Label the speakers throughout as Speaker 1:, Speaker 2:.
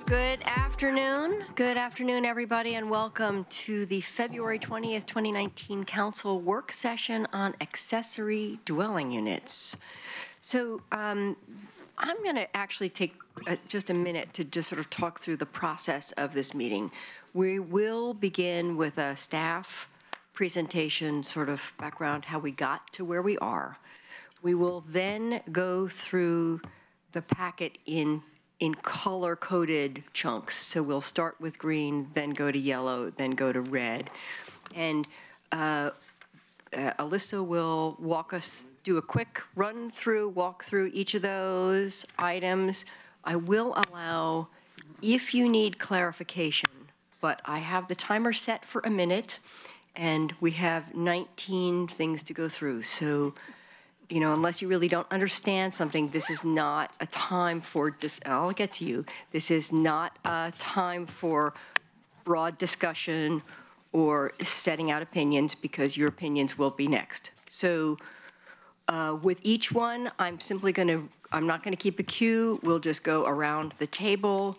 Speaker 1: Good afternoon. Good afternoon, everybody, and welcome to the February 20th, 2019 Council Work Session on Accessory Dwelling Units. So I'm going to actually take just a minute to just sort of talk through the process of this meeting. We will begin with a staff presentation, sort of background, how we got to where we are. We will then go through the packet in color-coded chunks. So we'll start with green, then go to yellow, then go to red. And Alyssa will walk us, do a quick run through, walk through each of those items. I will allow, if you need clarification, but I have the timer set for a minute, and we have 19 things to go through. So, you know, unless you really don't understand something, this is not a time for, I'll get to you, this is not a time for broad discussion or setting out opinions, because your opinions will be next. So with each one, I'm not gonna keep a queue. We'll just go around the table.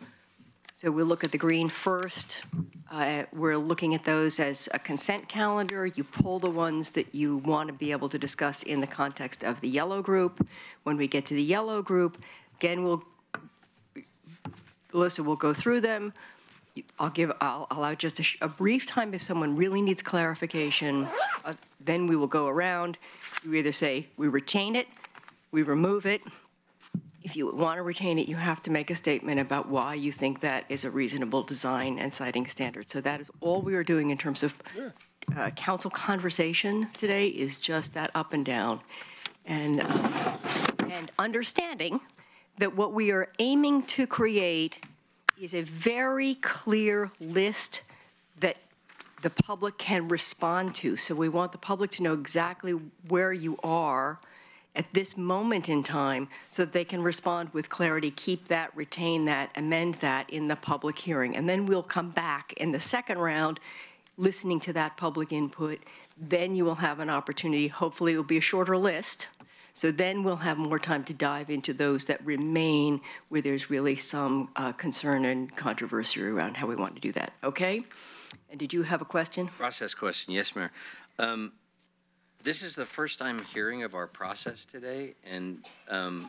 Speaker 1: So we'll look at the green first. We're looking at those as a consent calendar. You pull the ones that you want to be able to discuss in the context of the yellow group. When we get to the yellow group, again, Alyssa will go through them. I'll allow just a brief time if someone really needs clarification. Then we will go around. You either say, we retain it, we remove it. If you want to retain it, you have to make a statement about why you think that is a reasonable design and siting standard. So that is all we are doing in terms of council conversation today, is just that up and down. And understanding that what we are aiming to create is a very clear list that the public can respond to. So we want the public to know exactly where you are at this moment in time, so that they can respond with clarity, keep that, retain that, amend that in the public hearing. And then we'll come back in the second round, listening to that public input. Then you will have an opportunity, hopefully it will be a shorter list, so then we'll have more time to dive into those that remain where there's really some concern and controversy around how we want to do that, okay? And did you have a question?
Speaker 2: Process question, yes, Mayor. This is the first time hearing of our process today, and I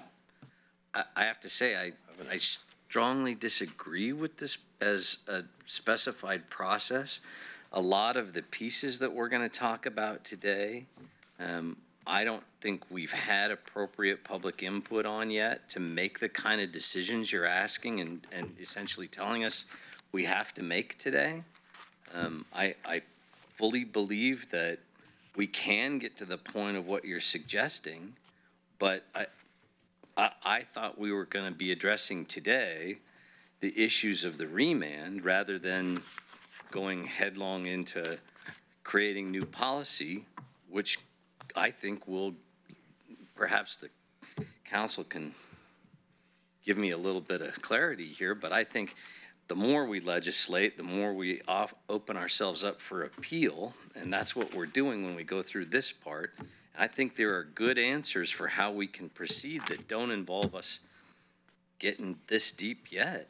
Speaker 2: have to say I strongly disagree with this as a specified process. A lot of the pieces that we're going to talk about today, I don't think we've had appropriate public input on yet to make the kind of decisions you're asking and essentially telling us we have to make today. I fully believe that we can get to the point of what you're suggesting, but I thought we were going to be addressing today the issues of the remand rather than going headlong into creating new policy, which I think will, perhaps the council can give me a little bit of clarity here, but I think the more we legislate, the more we open ourselves up for appeal, and that's what we're doing when we go through this part. I think there are good answers for how we can proceed that don't involve us getting this deep yet.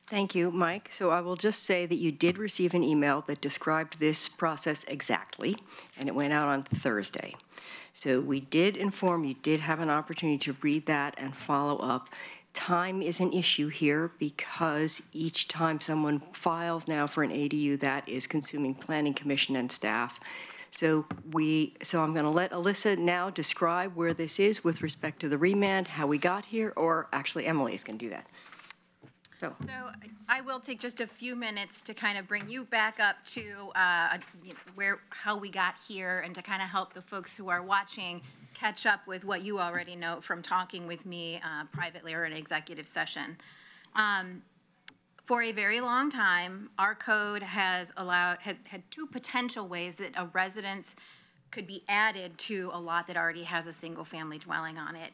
Speaker 1: Thank you, Mike. So I will just say that you did receive an email that described this process exactly, and it went out on Thursday. So we did inform you, did have an opportunity to read that and follow up. Time is an issue here because each time someone files now for an ADU, that is consuming planning commission and staff. So I'm going to let Alyssa now describe where this is with respect to the remand, how we got here, or actually Emily is going to do that. So
Speaker 3: I will take just a few minutes to kind of bring you back up to how we got here, and to kind of help the folks who are watching catch up with what you already know from talking with me privately or in executive session. For a very long time, our code has had two potential ways that a residence could be added to a lot that already has a single family dwelling on it.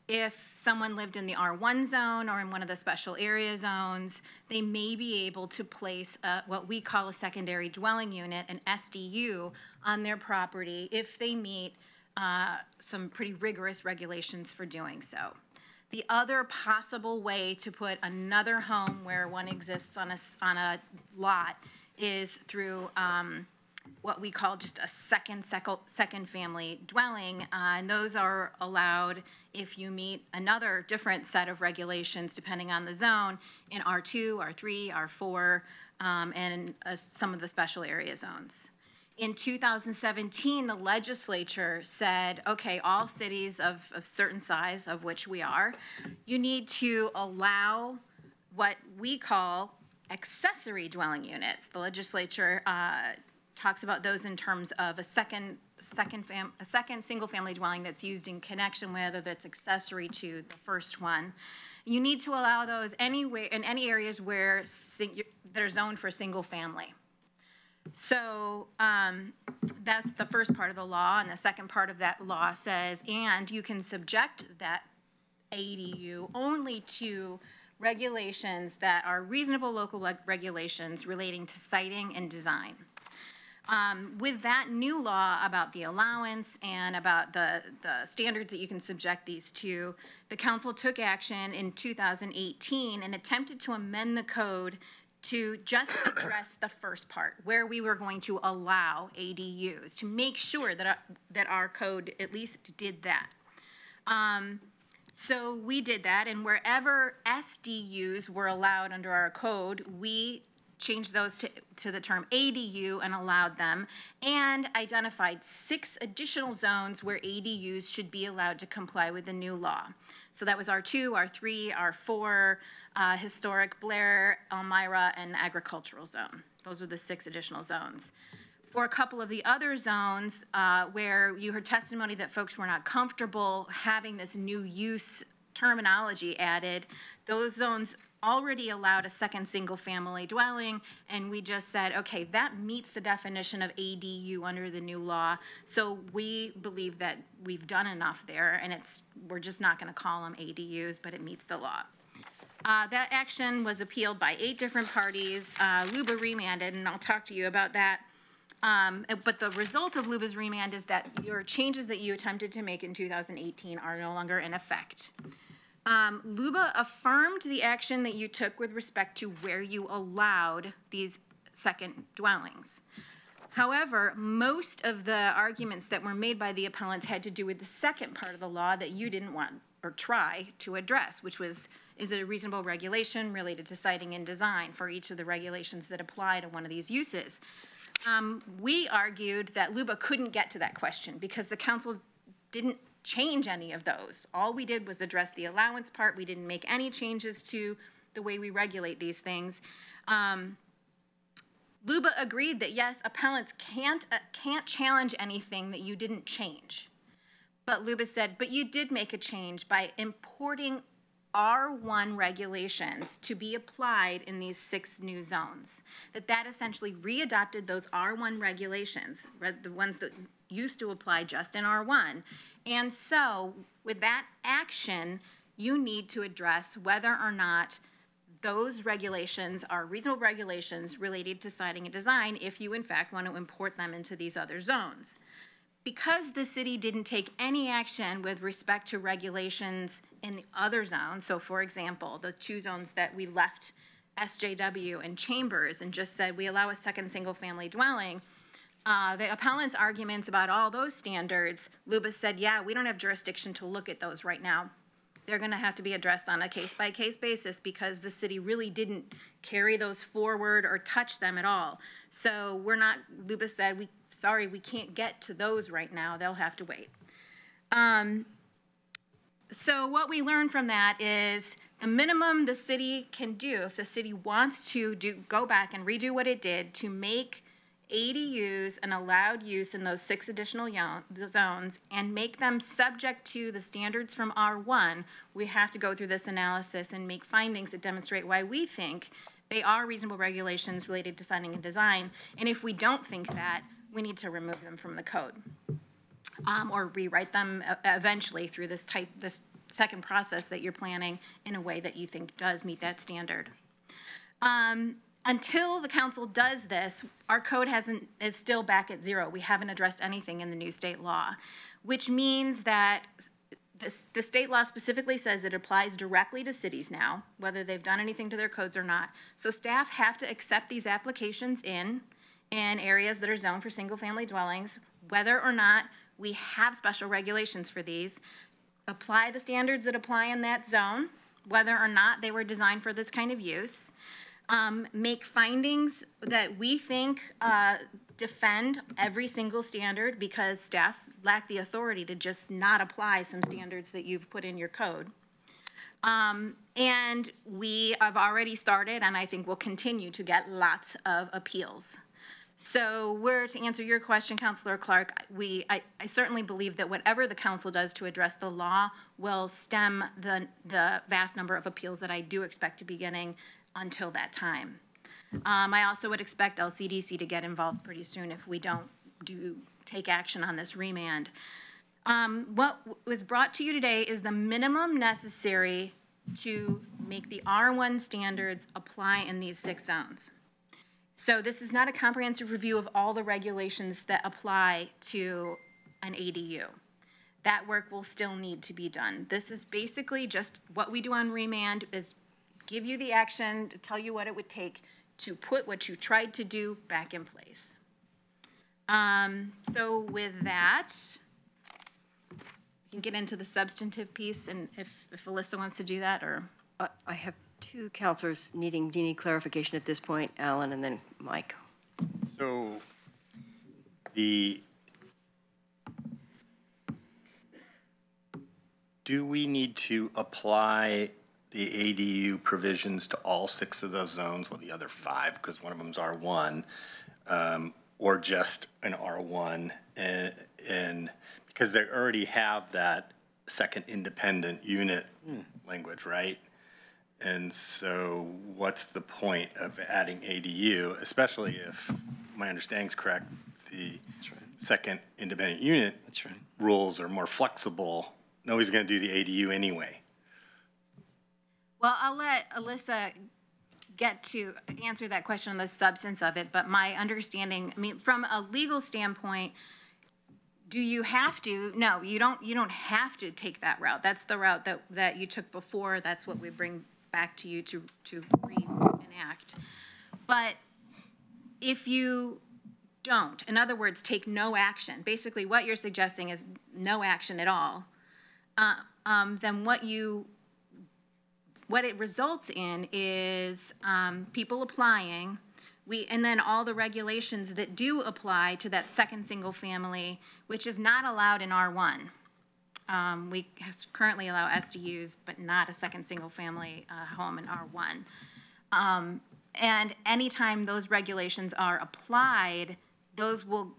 Speaker 3: If someone lived in the R1 zone or in one of the special area zones, they may be able to place what we call a secondary dwelling unit, an SDU, on their property if they meet some pretty rigorous regulations for doing so. The other possible way to put another home where one exists on a lot is through what we call just a second family dwelling, and those are allowed if you meet another different set of regulations depending on the zone in R2, R3, R4, and some of the special area zones. In 2017, the legislature said, okay, all cities of certain size, of which we are, you need to allow what we call accessory dwelling units. The legislature talks about those in terms of a second single-family dwelling that's used in connection with, or that's accessory to the first one. You need to allow those anywhere in any areas where that are zoned for single family. So that's the first part of the law, and the second part of that law says, and you can subject that ADU only to regulations that are reasonable local regulations relating to siting and design. With that new law about the allowance and about the standards that you can subject these to, the council took action in 2018 and attempted to amend the code to just address the first part, where we were going to allow ADUs, to make sure that our code at least did that. So we did that, and wherever SDUs were allowed under our code, we changed those to the term ADU and allowed them, and identified 6 additional zones where ADUs should be allowed to comply with the new law. So that was R2, R3, R4, Historic, Blair, Elmira, and Agricultural Zone. Those are the 6 additional zones. For a couple of the other zones where you heard testimony that folks were not comfortable having this new use terminology added, those zones already allowed a second single-family dwelling, and we just said, okay, that meets the definition of ADU under the new law, so we believe that we've done enough there, and we're just not going to call them ADUs, but it meets the law. That action was appealed by 8 different parties. LUBA remanded, and I'll talk to you about that. But the result of LUBA's remand is that your changes that you attempted to make in 2018 are no longer in effect. LUBA affirmed the action that you took with respect to where you allowed these second dwellings. However, most of the arguments that were made by the appellants had to do with the second part of the law that you didn't want or try to address, which was, is it a reasonable regulation related to siting and design for each of the regulations that apply to one of these uses? We argued that LUBA couldn't get to that question because the council didn't change any of those. All we did was address the allowance part. We didn't make any changes to the way we regulate these things. LUBA agreed that yes, appellants can't challenge anything that you didn't change. But LUBA said, but you did make a change by importing R1 regulations to be applied in these 6 new zones. That essentially readopted those R1 regulations, the ones that used to apply just in R1. And so with that action, you need to address whether or not those regulations are reasonable regulations related to siting and design if you in fact want to import them into these other zones. Because the city didn't take any action with respect to regulations in the other zones, so for example, the 2 zones that we left SJW and Chambers and just said we allow a second single-family dwelling, the appellant's arguments about all those standards, LUBA said, yeah, we don't have jurisdiction to look at those right now. They're going to have to be addressed on a case-by-case basis because the city really didn't carry those forward or touch them at all. So we're not, LUBA said, sorry, we can't get to those right now. They'll have to wait. So what we learned from that is the minimum the city can do, if the city wants to go back and redo what it did to make ADUs an allowed use in those 6 additional zones and make them subject to the standards from R1, we have to go through this analysis and make findings that demonstrate why we think they are reasonable regulations related to siting and design. And if we don't think that, we need to remove them from the code or rewrite them eventually through this second process that you're planning in a way that you think does meet that standard. Until the council does this, our code is still back at 0. We haven't addressed anything in the new state law, which means that the state law specifically says it applies directly to cities now, whether they've done anything to their codes or not. So staff have to accept these applications in areas that are zoned for single-family dwellings, whether or not we have special regulations for these, apply the standards that apply in that zone, whether or not they were designed for this kind of use, make findings that we think defend every single standard because staff lack the authority to just not apply some standards that you've put in your code. And we have already started, and I think we'll continue to get lots of appeals. So to answer your question, Councilor Clark, I certainly believe that whatever the council does to address the law will stem the vast number of appeals that I do expect to be getting until that time. I also would expect LCDC to get involved pretty soon if we don't take action on this remand. What was brought to you today is the minimum necessary to make the R1 standards apply in these 6 zones. So this is not a comprehensive review of all the regulations that apply to an ADU. That work will still need to be done. This is basically just what we do on remand is give you the action, to tell you what it would take to put what you tried to do back in place. So with that, we can get into the substantive piece, and if Alyssa wants to do that, or
Speaker 1: I have 2 counselors needing clarification at this point, Alan and then Mike.
Speaker 4: So do we need to apply the ADU provisions to all 6 of those zones, well, the other 5, because one of them is R1, or just an R1, and because they already have that second independent unit language, right? And so what's the point of adding ADU, especially if my understanding is correct, the second independent unit rules are more flexible. Nobody's going to do the ADU anyway.
Speaker 3: well, I'll let Alyssa get to answer that question on the substance of it, but my understanding, I mean, from a legal standpoint, do you have to? No, you don't have to take that route. That's the route that you took before. That's what we bring back to you to reenact. But if you don't, in other words, take no action, basically what you're suggesting is no action at all, then what it results in is people applying, and then all the regulations that do apply to that second single family, which is not allowed in R1. We currently allow SDUs, but not a second single family home in R1. And anytime those regulations are applied, those will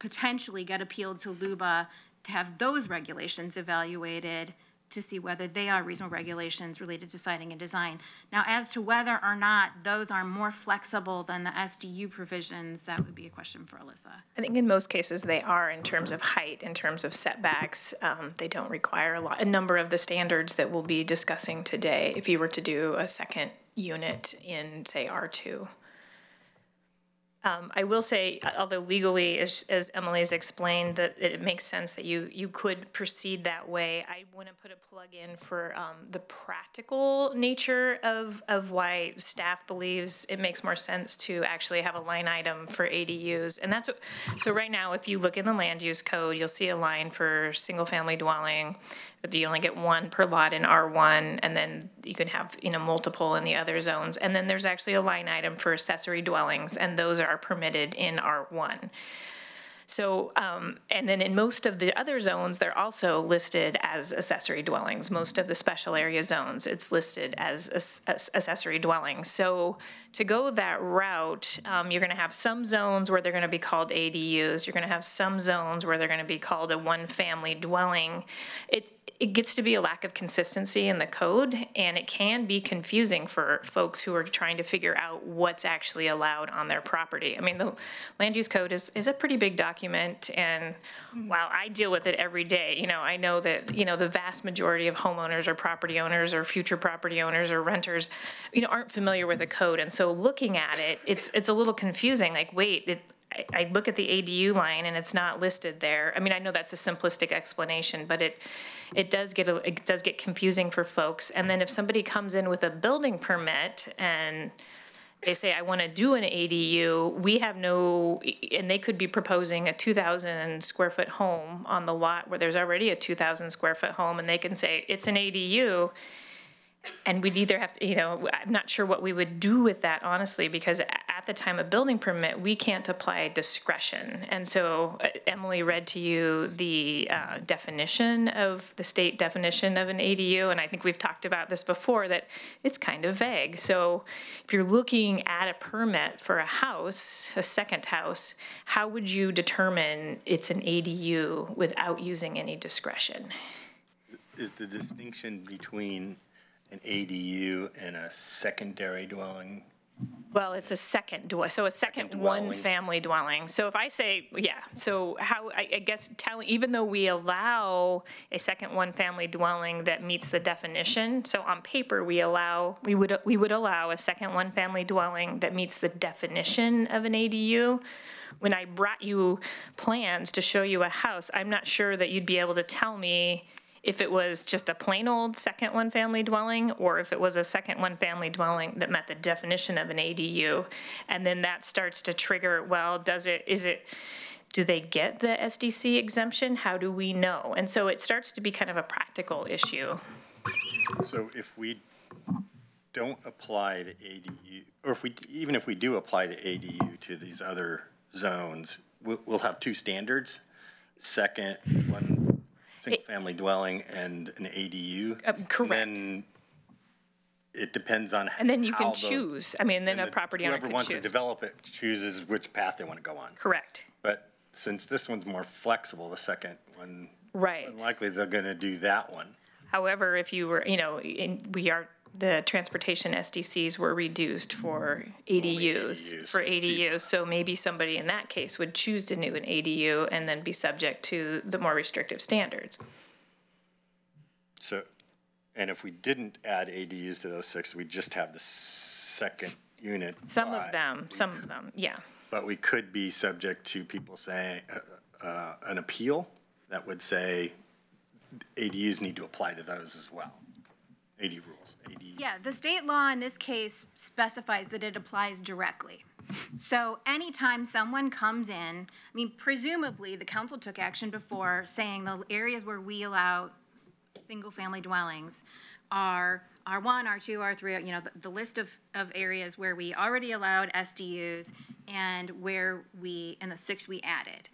Speaker 3: potentially get appealed to LUBA to have those regulations evaluated to see whether they are reasonable regulations related to siting and design. Now, as to whether or not those are more flexible than the SDU provisions, that would be a question for Alyssa.
Speaker 5: I think in most cases they are in terms of height, in terms of setbacks. They don't require a number of the standards that we'll be discussing today if you were to do a second unit in, say, R2. I will say, although legally, as Emily's explained, that it makes sense that you could proceed that way, I want to put a plug in for the practical nature of why staff believes it makes more sense to actually have a line item for ADUs. And that's so right now, if you look in the land use code, you'll see a line for single family dwelling. You only get 1 per lot in R1, and then you can have, multiple in the other zones. And then there's actually a line item for accessory dwellings, and those are permitted in R1. So, and then in most of the other zones, they're also listed as accessory dwellings. Most of the special area zones, it's listed as accessory dwellings. So to go that route, you're going to have some zones where they're going to be called ADUs. You're going to have some zones where they're going to be called a one-family dwelling. It gets to be a lack of consistency in the code, and it can be confusing for folks who are trying to figure out what's actually allowed on their property. I mean, the land use code is a pretty big document, and while I deal with it every day, I know that, the vast majority of homeowners or property owners or future property owners or renters, aren't familiar with the code. And so looking at it, it's a little confusing, like, wait, I look at the ADU line and it's not listed there. I mean, I know that's a simplistic explanation, but it does get confusing for folks. And then if somebody comes in with a building permit and they say, I want to do an ADU, we have no, and they could be proposing a 2,000 square foot home on the lot where there's already a 2,000 square foot home, and they can say, it's an ADU. And we'd either have to, I'm not sure what we would do with that, honestly, because at the time of building permit, we can't apply discretion. And so Emily read to you the definition of the state definition of an ADU. And I think we've talked about this before, that it's kind of vague. So if you're looking at a permit for a house, a second house, how would you determine it's an ADU without using any discretion?
Speaker 4: Is the distinction between an ADU and a secondary dwelling?
Speaker 5: Well, it's a second so a second
Speaker 4: dwelling.
Speaker 5: one-family dwelling. So if I say, so how, I guess, even though we allow a second one-family dwelling that meets the definition, so on paper, we would allow a second one-family dwelling that meets the definition of an ADU. When I brought you plans to show you a house, I'm not sure that you'd be able to tell me if it was just a plain old second one-family dwelling, or if it was a second one-family dwelling that met the definition of an ADU. And then that starts to trigger, well, do they get the SDC exemption? How do we know? And so it starts to be kind of a practical issue.
Speaker 4: So if we don't apply the ADU, or even if we do apply the ADU to these other zones, we'll have two standards: second one single-family dwelling and an ADU.
Speaker 5: Correct.
Speaker 4: And then it depends on
Speaker 5: And then you
Speaker 4: how
Speaker 5: can choose. I mean, then a property owner
Speaker 4: whoever
Speaker 5: can
Speaker 4: wants to
Speaker 5: choose.
Speaker 4: develop it chooses which path they want to go on.
Speaker 5: Correct.
Speaker 4: But since this one's more flexible, the second one,
Speaker 5: Right.
Speaker 4: unlikely they're going to do that one.
Speaker 5: However, if you were, the transportation SDCs were reduced for ADUs. So maybe somebody in that case would choose to do an ADU and then be subject to the more restrictive standards.
Speaker 4: So, and if we didn't add ADUs to those 6, we'd just have the second unit.
Speaker 5: Some of them, yeah.
Speaker 4: But we could be subject to people saying, an appeal that would say ADUs need to apply to those as well. AD rules.
Speaker 3: Yeah, the state law in this case specifies that it applies directly. So anytime someone comes in, I mean, presumably the council took action before saying the areas where we allow single-family dwellings are R1, R2, R3, the list of areas where we already allowed SDUs and and the 6 we added.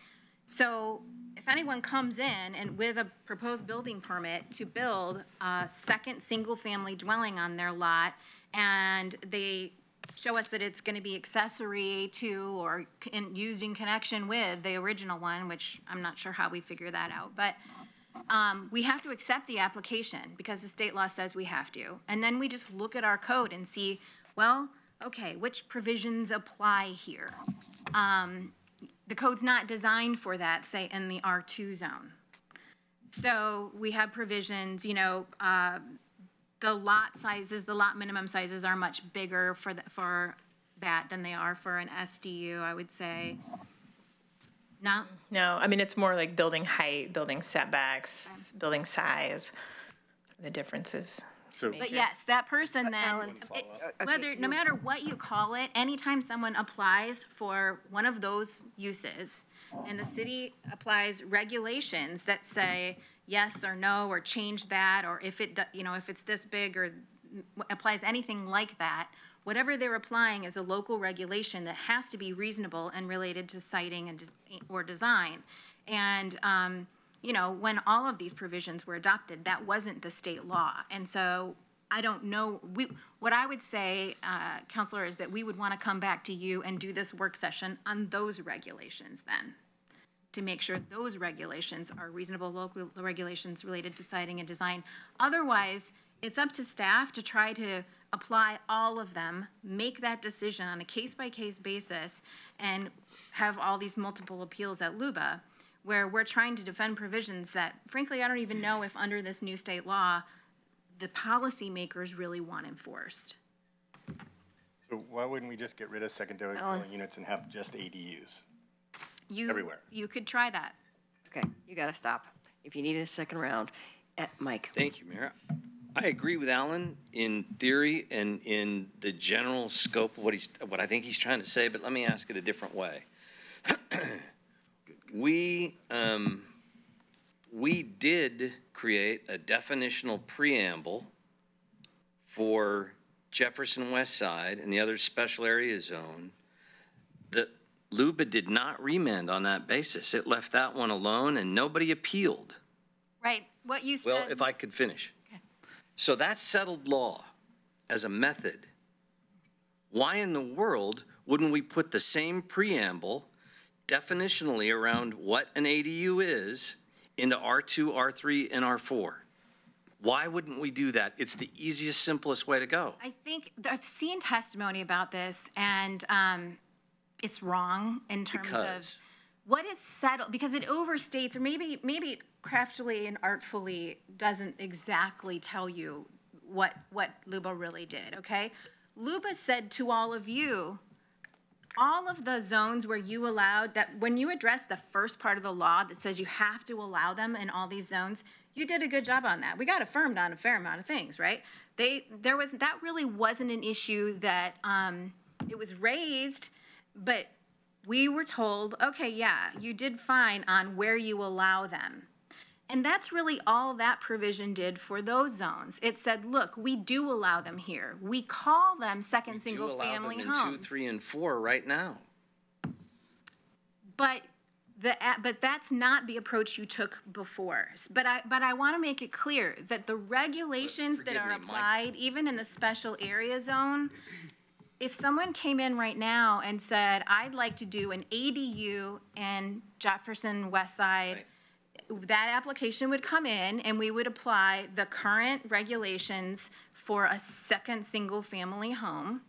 Speaker 3: So if anyone comes in and with a proposed building permit to build a second single-family dwelling on their lot, and they show us that it's going to be accessory to or used in connection with the original one, which I'm not sure how we figure that out, but we have to accept the application because the state law says we have to. And then we just look at our code and see, well, okay, which provisions apply here? The code's not designed for that, say, in the R2 zone. So we have provisions, the lot sizes, the lot minimum sizes are much bigger for that than they are for an SDU, I would say. No?
Speaker 5: No, I mean, it's more like building height, building setbacks, building size, the differences.
Speaker 4: So,
Speaker 3: But yes, that person then, no matter what you call it, anytime someone applies for one of those uses, and the city applies regulations that say yes or no, or change that, or if it's this big, or applies anything like that, whatever they're applying is a local regulation that has to be reasonable and related to siting or design. And when all of these provisions were adopted, that wasn't the state law. And so I don't know, what I would say, Counselor, is that we would want to come back to you and do this work session on those regulations then, to make sure those regulations are reasonable local regulations related to siting and design. Otherwise, it's up to staff to try to apply all of them, make that decision on a case-by-case basis, and have all these multiple appeals at LUBA, where we're trying to defend provisions that, frankly, I don't even know if under this new state law, the policymakers really want enforced.
Speaker 4: So why wouldn't we just get rid of secondary dwelling units and have just ADUs? Everywhere.
Speaker 3: You could try that.
Speaker 1: Okay, you got to stop. If you need a second round, Mike.
Speaker 2: Thank you, Mayor. I agree with Alan in theory and in the general scope of what I think he's trying to say, but let me ask it a different way. We did create a definitional preamble for Jefferson West Side and the other special area zone. The LUBA did not remand on that basis. It left that one alone and nobody appealed.
Speaker 3: Right, what you said.
Speaker 2: Well, if I could finish. Okay. So that's settled law as a method. Why in the world wouldn't we put the same preamble definitionally around what an ADU is into R2, R3, and R4? Why wouldn't we do that? It's the easiest, simplest way to go.
Speaker 3: I think I've seen testimony about this, and it's wrong in terms of what is settled, because it overstates, or maybe craftily and artfully doesn't exactly tell you what LUBA really did, okay? LUBA said to all of you, all of the zones where you allowed, that when you address the first part of the law that says you have to allow them in all these zones, you did a good job on that. We got affirmed on a fair amount of things, right? That really wasn't an issue that it was raised, but we were told, okay, yeah, you did fine on where you allow them. And that's really all that provision did for those zones. It said, look, we do allow them here. We call them second single-family homes.
Speaker 2: We do allow them in 2, 3, and 4 right now.
Speaker 3: But that's not the approach you took before. But I want to make it clear that the regulations that are applied, even in the special area zone, if someone came in right now and said, I'd like to do an ADU in Jefferson West Side, right, that application would come in and we would apply the current regulations for a second single-family home.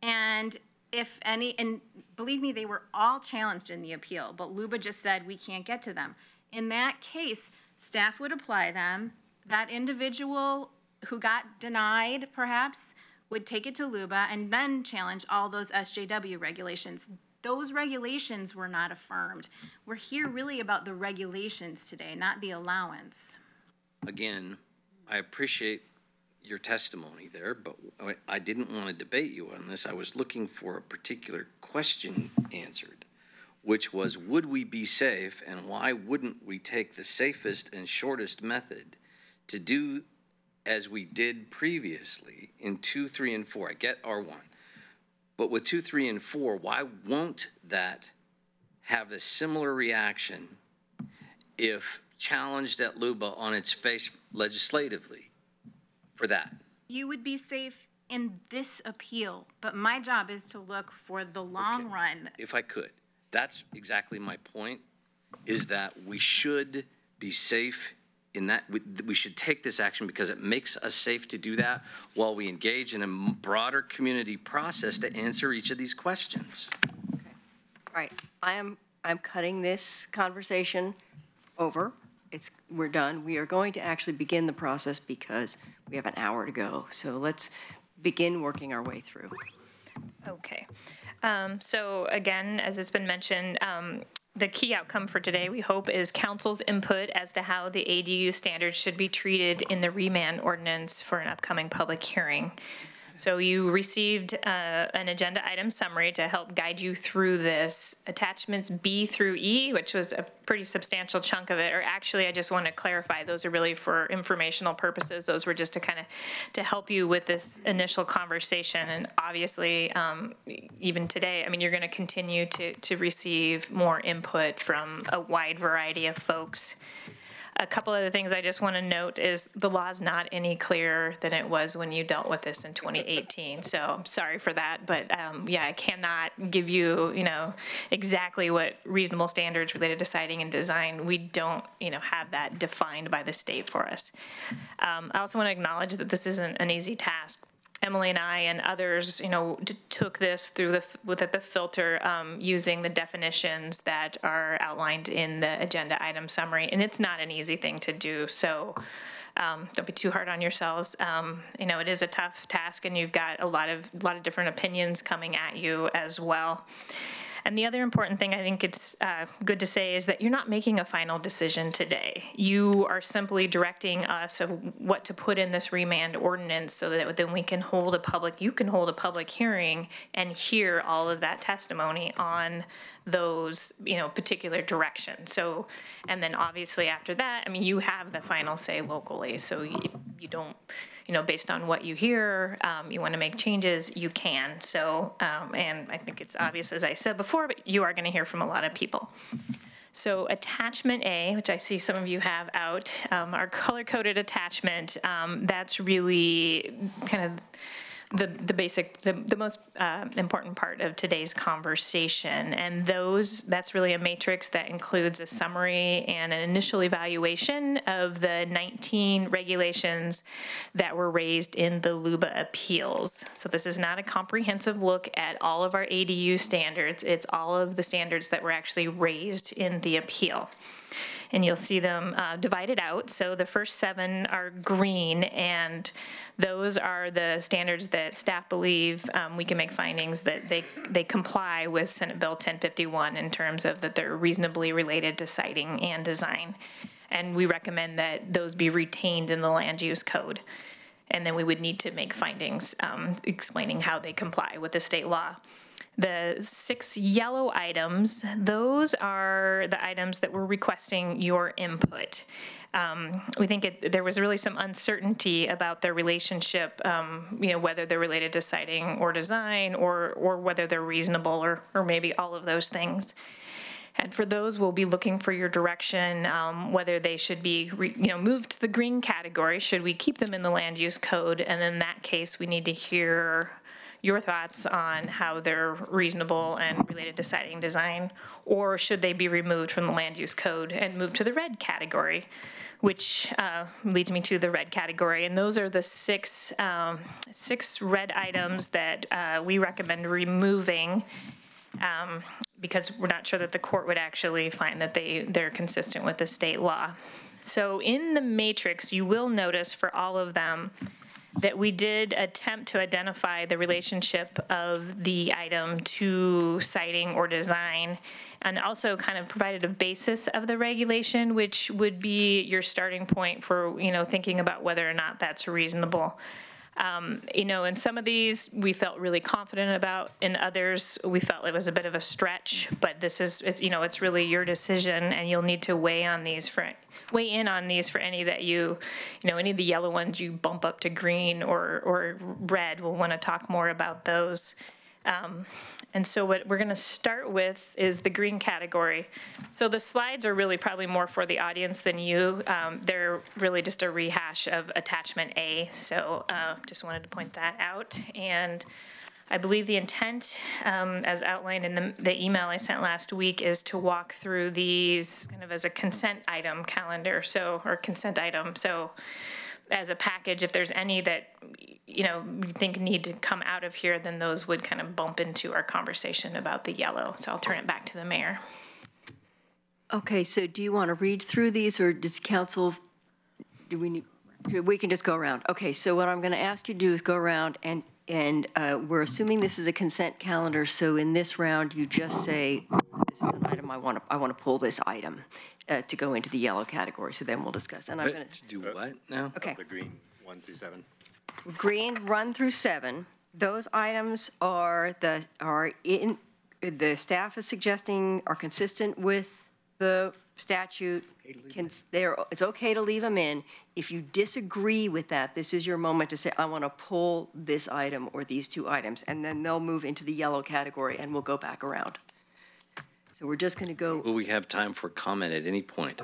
Speaker 3: And if any, and believe me, they were all challenged in the appeal, but LUBA just said we can't get to them. In that case, staff would apply them. That individual who got denied, perhaps, would take it to LUBA and then challenge all those SJW regulations. Those regulations were not affirmed. We're here really about the regulations today, not the allowance.
Speaker 2: Again, I appreciate your testimony there, but I didn't want to debate you on this. I was looking for a particular question answered, which was, would we be safe, and why wouldn't we take the safest and shortest method to do as we did previously in 2, 3, and 4? I get R1. But with 2, 3, and 4, why won't that have a similar reaction if challenged at LUBA on its face legislatively for that?
Speaker 3: You would be safe in this appeal, but my job is to look for the long run.
Speaker 2: If I could, that's exactly my point, is that we should be safe in that. We should take this action because it makes us safe to do that while we engage in a broader community process to answer each of these questions.
Speaker 1: Okay. All right, I'm cutting this conversation over. We're done. We are going to actually begin the process because we have an hour to go. So let's begin working our way through.
Speaker 5: Okay. So again, as it's been mentioned, the key outcome for today, we hope, is council's input as to how the ADU standards should be treated in the remand ordinance for an upcoming public hearing. So you received an agenda item summary to help guide you through this. Attachments B through E, which was a pretty substantial chunk of it, or actually I just want to clarify, those are really for informational purposes. Those were just to kind of to help you with this initial conversation. And obviously, even today, I mean, you're going to continue to receive more input from a wide variety of folks. A couple of the things I just want to note is the law is not any clearer than it was when you dealt with this in 2018. So I'm sorry for that, but yeah, I cannot give you, exactly what reasonable standards related to siting and design. We don't, have that defined by the state for us. I also want to acknowledge that this isn't an easy task. Emily and I and others, took this through the filter using the definitions that are outlined in the agenda item summary, and it's not an easy thing to do. So don't be too hard on yourselves. It is a tough task, and you've got a lot of different opinions coming at you as well. And the other important thing I think it's good to say is that you're not making a final decision today. You are simply directing us of what to put in this remand ordinance so that then we can hold you can hold a public hearing and hear all of that testimony on those, particular directions. So, and then obviously after that, I mean, you have the final say locally. So you don't, based on what you hear, you want to make changes, you can. So, and I think it's obvious, as I said before, but you are going to hear from a lot of people. So attachment A, which I see some of you have out, our color-coded attachment, that's really kind of the most important part of today's conversation. And that's really a matrix that includes a summary and an initial evaluation of the 19 regulations that were raised in the LUBA appeals. So this is not a comprehensive look at all of our ADU standards. It's all of the standards that were actually raised in the appeal. And you'll see them divided out. So the first 7 are green, and those are the standards that staff believe we can make findings that they comply with Senate Bill 1051 in terms of that they're reasonably related to siting and design. And we recommend that those be retained in the land use code. And then we would need to make findings explaining how they comply with the state law. The 6 yellow items, those are the items that we're requesting your input. We think there was really some uncertainty about their relationship, whether they're related to siting or design or whether they're reasonable or maybe all of those things. And for those, we'll be looking for your direction, whether they should be, moved to the green category. Should we keep them in the land use code? And in that case, we need to hear your thoughts on how they're reasonable and related to siting design, or should they be removed from the land use code and moved to the red category, which leads me to the red category. And those are the six red items that we recommend removing because we're not sure that the court would actually find that they're consistent with the state law. So in the matrix, you will notice for all of them that we did attempt to identify the relationship of the item to siting or design, and also kind of provided a basis of the regulation, which would be your starting point for, thinking about whether or not that's reasonable. In some of these we felt really confident about, in others we felt it was a bit of a stretch, but it's really your decision, and you'll need to weigh in on these for any that any of the yellow ones you bump up to green or red. We'll want to talk more about those. And so what we're going to start with is the green category. So the slides are really probably more for the audience than you. They're really just a rehash of attachment A. So just wanted to point that out. And I believe the intent, as outlined in the email I sent last week, is to walk through these kind of as a consent item calendar, or consent item. So as a package, if there's any that you think need to come out of here, then those would kind of bump into our conversation about the yellow. So I'll turn it back to the mayor.
Speaker 1: Okay, so do you want to read through these, or does council, we can just go around? Okay, so what I'm going to ask you to do is go around, and we're assuming this is a consent calendar, so in this round, you just say, this is an item, I want to pull this item to go into the yellow category, so then we'll discuss. And I'm going
Speaker 2: to do what now?
Speaker 1: Okay.
Speaker 4: The green 1 through 7.
Speaker 1: Green 1 through 7. Those items the staff is suggesting are consistent with the statute. It's okay to leave them in. If you disagree with that, this is your moment to say, I want to pull this item or these 2 items, and then they'll move into the yellow category, and we'll go back around. So we're just going to go.
Speaker 2: Will we have time for comment at any point?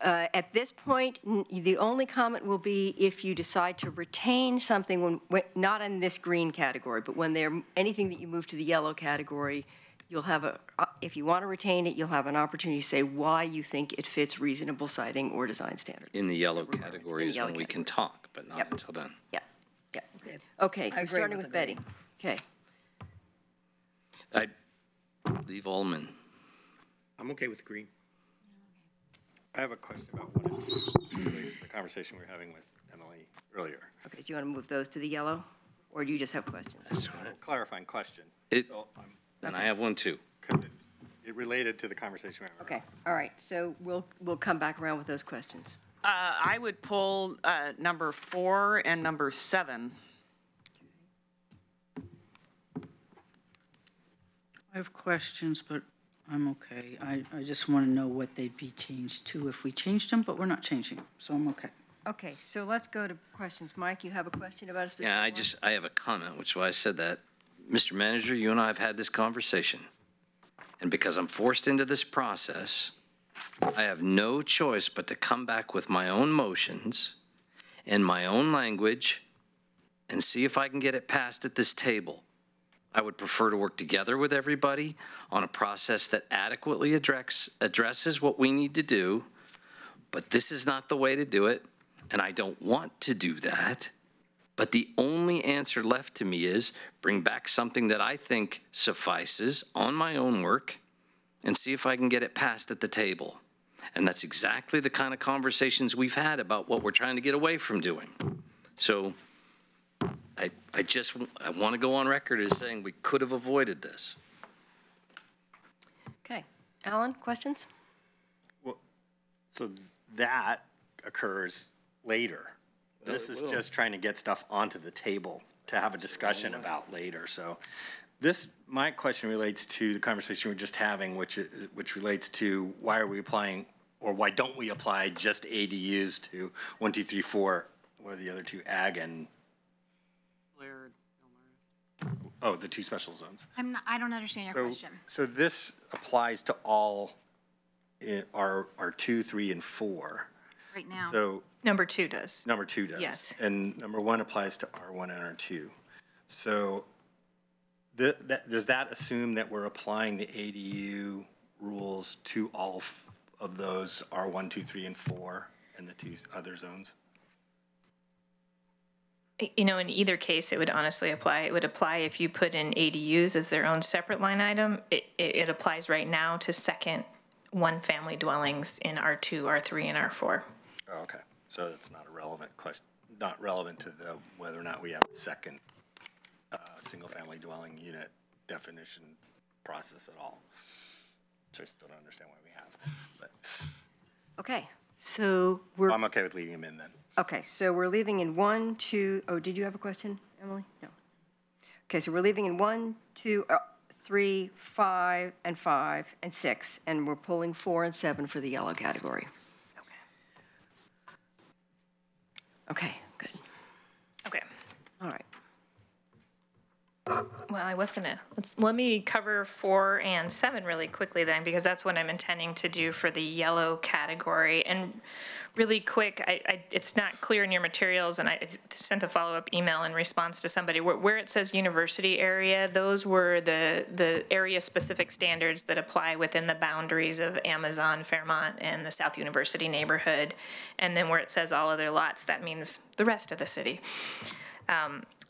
Speaker 1: At this point, the only comment will be if you decide to retain something, when not in this green category, but when anything that you move to the yellow category, you'll have if you want to retain it, you'll have an opportunity to say why you think it fits reasonable siting or design standards.
Speaker 2: In the yellow category is when we can talk, but not until then.
Speaker 1: Yeah. Okay, we're starting with Betty. Okay.
Speaker 2: I leave Allman.
Speaker 6: I'm okay with green.
Speaker 4: I have a question about 1 and 2, relates to the conversation we were having with Emily earlier.
Speaker 1: Okay, so you want to move those to the yellow, or do you just have questions?
Speaker 4: Clarifying question.
Speaker 2: It-
Speaker 4: So
Speaker 2: And I have one too.
Speaker 4: Because it related to the conversation we were having.
Speaker 1: Okay, all right, so we'll come back around with those questions.
Speaker 7: I would pull number 4 and number 7.
Speaker 8: I have questions, but I'm okay. I just want to know what they'd be changed to if we changed them, but we're not changing them, so I'm okay.
Speaker 1: Okay, so let's go to questions. Mike, you have a question about a specific
Speaker 2: Yeah,
Speaker 1: one?
Speaker 2: I have a comment, which is why I said that. Mr. Manager, you and I have had this conversation. And because I'm forced into this process, I have no choice but to come back with my own motions and my own language and see if I can get it passed at this table. I would prefer to work together with everybody on a process that adequately addresses what we need to do, but this is not the way to do it, and I don't want to do that. But the only answer left to me is bring back something that I think suffices on my own work and see if I can get it passed at the table. And that's exactly the kind of conversations we've had about what we're trying to get away from doing. So I want to go on record as saying we could have avoided this.
Speaker 1: Okay, Alan, questions?
Speaker 4: Well, so that occurs later. This is just trying to get stuff onto the table to have a discussion about later. So my question relates to the conversation we're just having, which relates to why are we applying, or why don't we apply just ADUs to 1, 2, 3, 4, what are the other two, ag and, the two special zones.
Speaker 3: I don't understand your question.
Speaker 4: So this applies to all our 2, 3, and 4.
Speaker 3: Right now.
Speaker 4: So
Speaker 5: Number 2 does.
Speaker 4: number 2 does.
Speaker 5: Yes.
Speaker 4: And number 1 applies to R1 and R2. So does that assume that we're applying the ADU rules to all of those R1, 2, 3, and 4 and the 2 other zones?
Speaker 5: In either case, it would honestly apply. It would apply if you put in ADUs as their own separate line item. It applies right now to second one-family dwellings in R2, R3, and R4.
Speaker 4: Oh, okay. So that's not a relevant question, not relevant to whether or not we have a second single-family dwelling unit definition process at all. Just don't understand why we have. But
Speaker 1: Okay, so we're,
Speaker 4: I'm okay with leaving them in then.
Speaker 1: okay, so we're leaving in 1, 2, did you have a question, Emily? No. Okay, so we're leaving in 1, 2, 3, 5, and 6, and we're pulling 4 and 7 for the yellow category. Okay, good.
Speaker 5: Okay.
Speaker 1: All right.
Speaker 5: Well, I was gonna, let me cover 4 and 7 really quickly then, because that's what I'm intending to do for the yellow category. And really quick, it's not clear in your materials, and I sent a follow-up email in response to somebody, where it says university area, those were the area-specific standards that apply within the boundaries of Amazon, Fairmont, and the South University neighborhood. And then where it says all other lots, that means the rest of the city.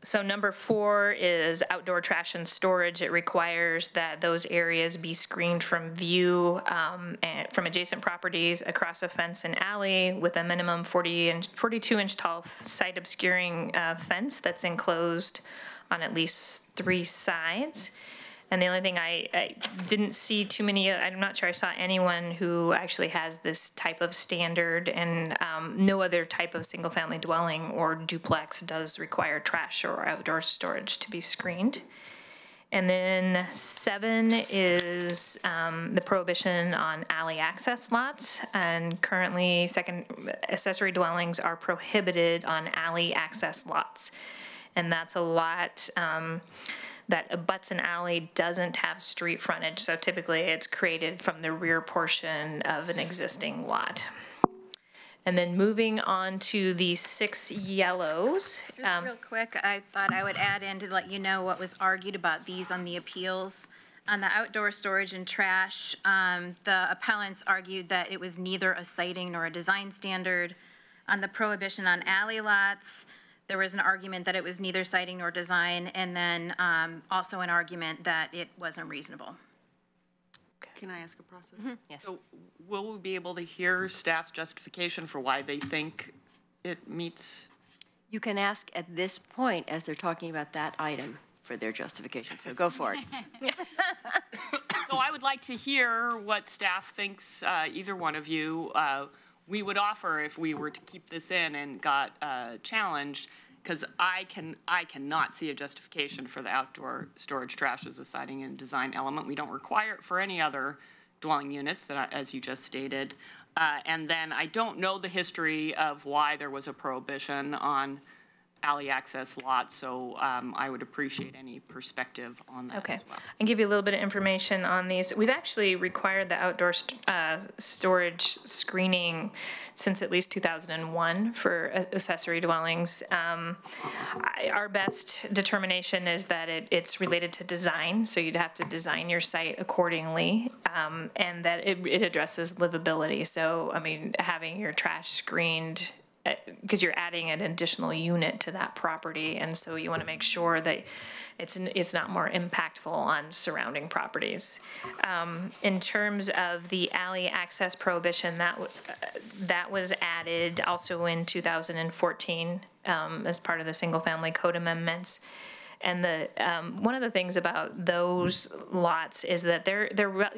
Speaker 5: So number 4 is outdoor trash and storage. It requires that those areas be screened from view and from adjacent properties across a fence and alley with a minimum 42-inch tall site obscuring fence that's enclosed on at least 3 sides. And the only thing I didn't see too many, I'm not sure I saw anyone who actually has this type of standard, and no other type of single-family dwelling or duplex does require trash or outdoor storage to be screened. And then 7 is the prohibition on alley access lots, and currently accessory dwellings are prohibited on alley access lots. And that's a lot that abuts an alley, doesn't have street frontage, so typically it's created from the rear portion of an existing lot. And then moving on to the 6 yellows.
Speaker 3: Just real quick, I thought I would add in to let you know what was argued about these on the appeals. On the outdoor storage and trash, the appellants argued that it was neither a siting nor a design standard. On the prohibition on alley lots, there was an argument that it was neither siting nor design, and then also an argument that it wasn't reasonable.
Speaker 7: Can I ask a process?
Speaker 1: Yes.
Speaker 7: So will we be able to hear staff's justification for why they think it meets?
Speaker 1: You can ask at this point, as they're talking about that item, for their justification, so go for it.
Speaker 7: So I would like to hear what staff thinks, either one of you, we would offer if we were to keep this in and got challenged, because I cannot see a justification for the outdoor storage trash as a siding and design element. We don't require it for any other dwelling units, as you just stated. And then I don't know the history of why there was a prohibition on alley access lots, so I would appreciate any perspective on that
Speaker 5: Okay,
Speaker 7: as well.
Speaker 5: I can give you a little bit of information on these. We've actually required the outdoor storage screening since at least 2001 for accessory dwellings. Our best determination is that it's related to design, so you'd have to design your site accordingly, and that it addresses livability. So, I mean, having your trash screened, because you're adding an additional unit to that property, and so you want to make sure that it's not more impactful on surrounding properties. In terms of the alley access prohibition, that was added also in 2014 as part of the single-family code amendments. And one of the things about those lots is that they're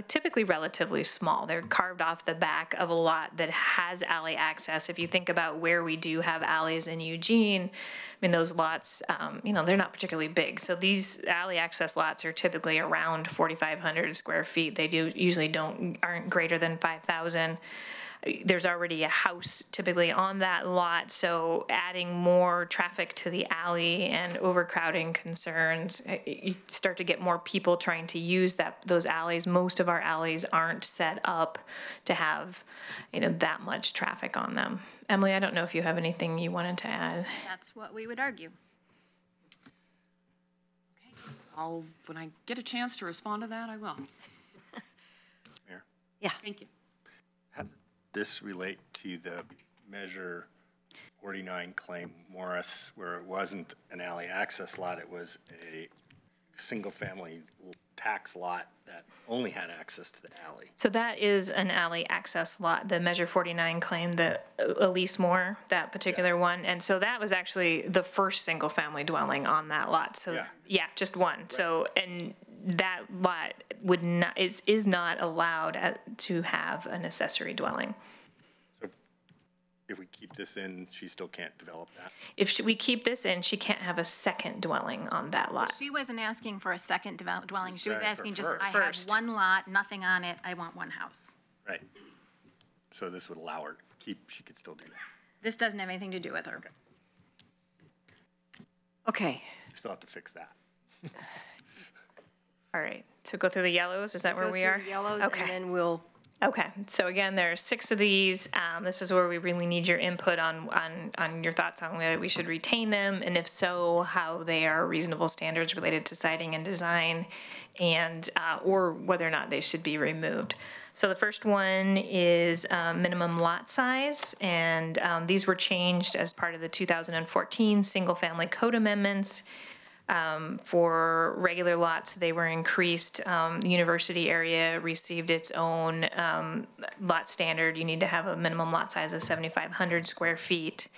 Speaker 5: typically relatively small. They're carved off the back of a lot that has alley access. If you think about where we do have alleys in Eugene, I mean, those lots, they're not particularly big. So these alley access lots are typically around 4,500 square feet. They usually aren't greater than 5,000. There's already a house typically on that lot, so adding more traffic to the alley and overcrowding concerns, you start to get more people trying to use those alleys. Most of our alleys aren't set up to have, that much traffic on them. Emily, I don't know if you have anything you wanted to add.
Speaker 3: That's what we would argue.
Speaker 7: When I get a chance to respond to that, I will.
Speaker 4: Mayor?
Speaker 1: Yeah.
Speaker 7: Thank you.
Speaker 4: How does this relate to the Measure 49 claim, Morris, where it wasn't an alley access lot, it was a single-family tax lot that only had access to the alley?
Speaker 5: So that is an alley access lot, the Measure 49 claim, the Elise Moore, that particular one. And so that was actually the first single-family dwelling on that lot. So, yeah just one. Right. So, and that lot is not allowed to have an accessory dwelling.
Speaker 4: So if we keep this in, she still can't develop that?
Speaker 5: If we keep this in, she can't have a second dwelling on that lot.
Speaker 3: She wasn't asking for a second dwelling. She was asking just, I have
Speaker 5: First.
Speaker 3: one lot, nothing on it, I want one house.
Speaker 4: Right. So this would allow her to she could still do that?
Speaker 3: This doesn't have anything to do with her.
Speaker 1: Okay.
Speaker 4: You still have to fix that.
Speaker 5: All right, so go through the yellows, is that where we are?
Speaker 1: Go through the yellows,
Speaker 5: Okay.
Speaker 1: and then we'll...
Speaker 5: Okay, so again, there are 6 of these. This is where we really need your input on your thoughts on whether we should retain them, and if so, how they are reasonable standards related to siding and design, and or whether or not they should be removed. So the first one is minimum lot size, and these were changed as part of the 2014 single-family code amendments. For regular lots, they were increased. The university area received its own lot standard. You need to have a minimum lot size of 7,500 square feet.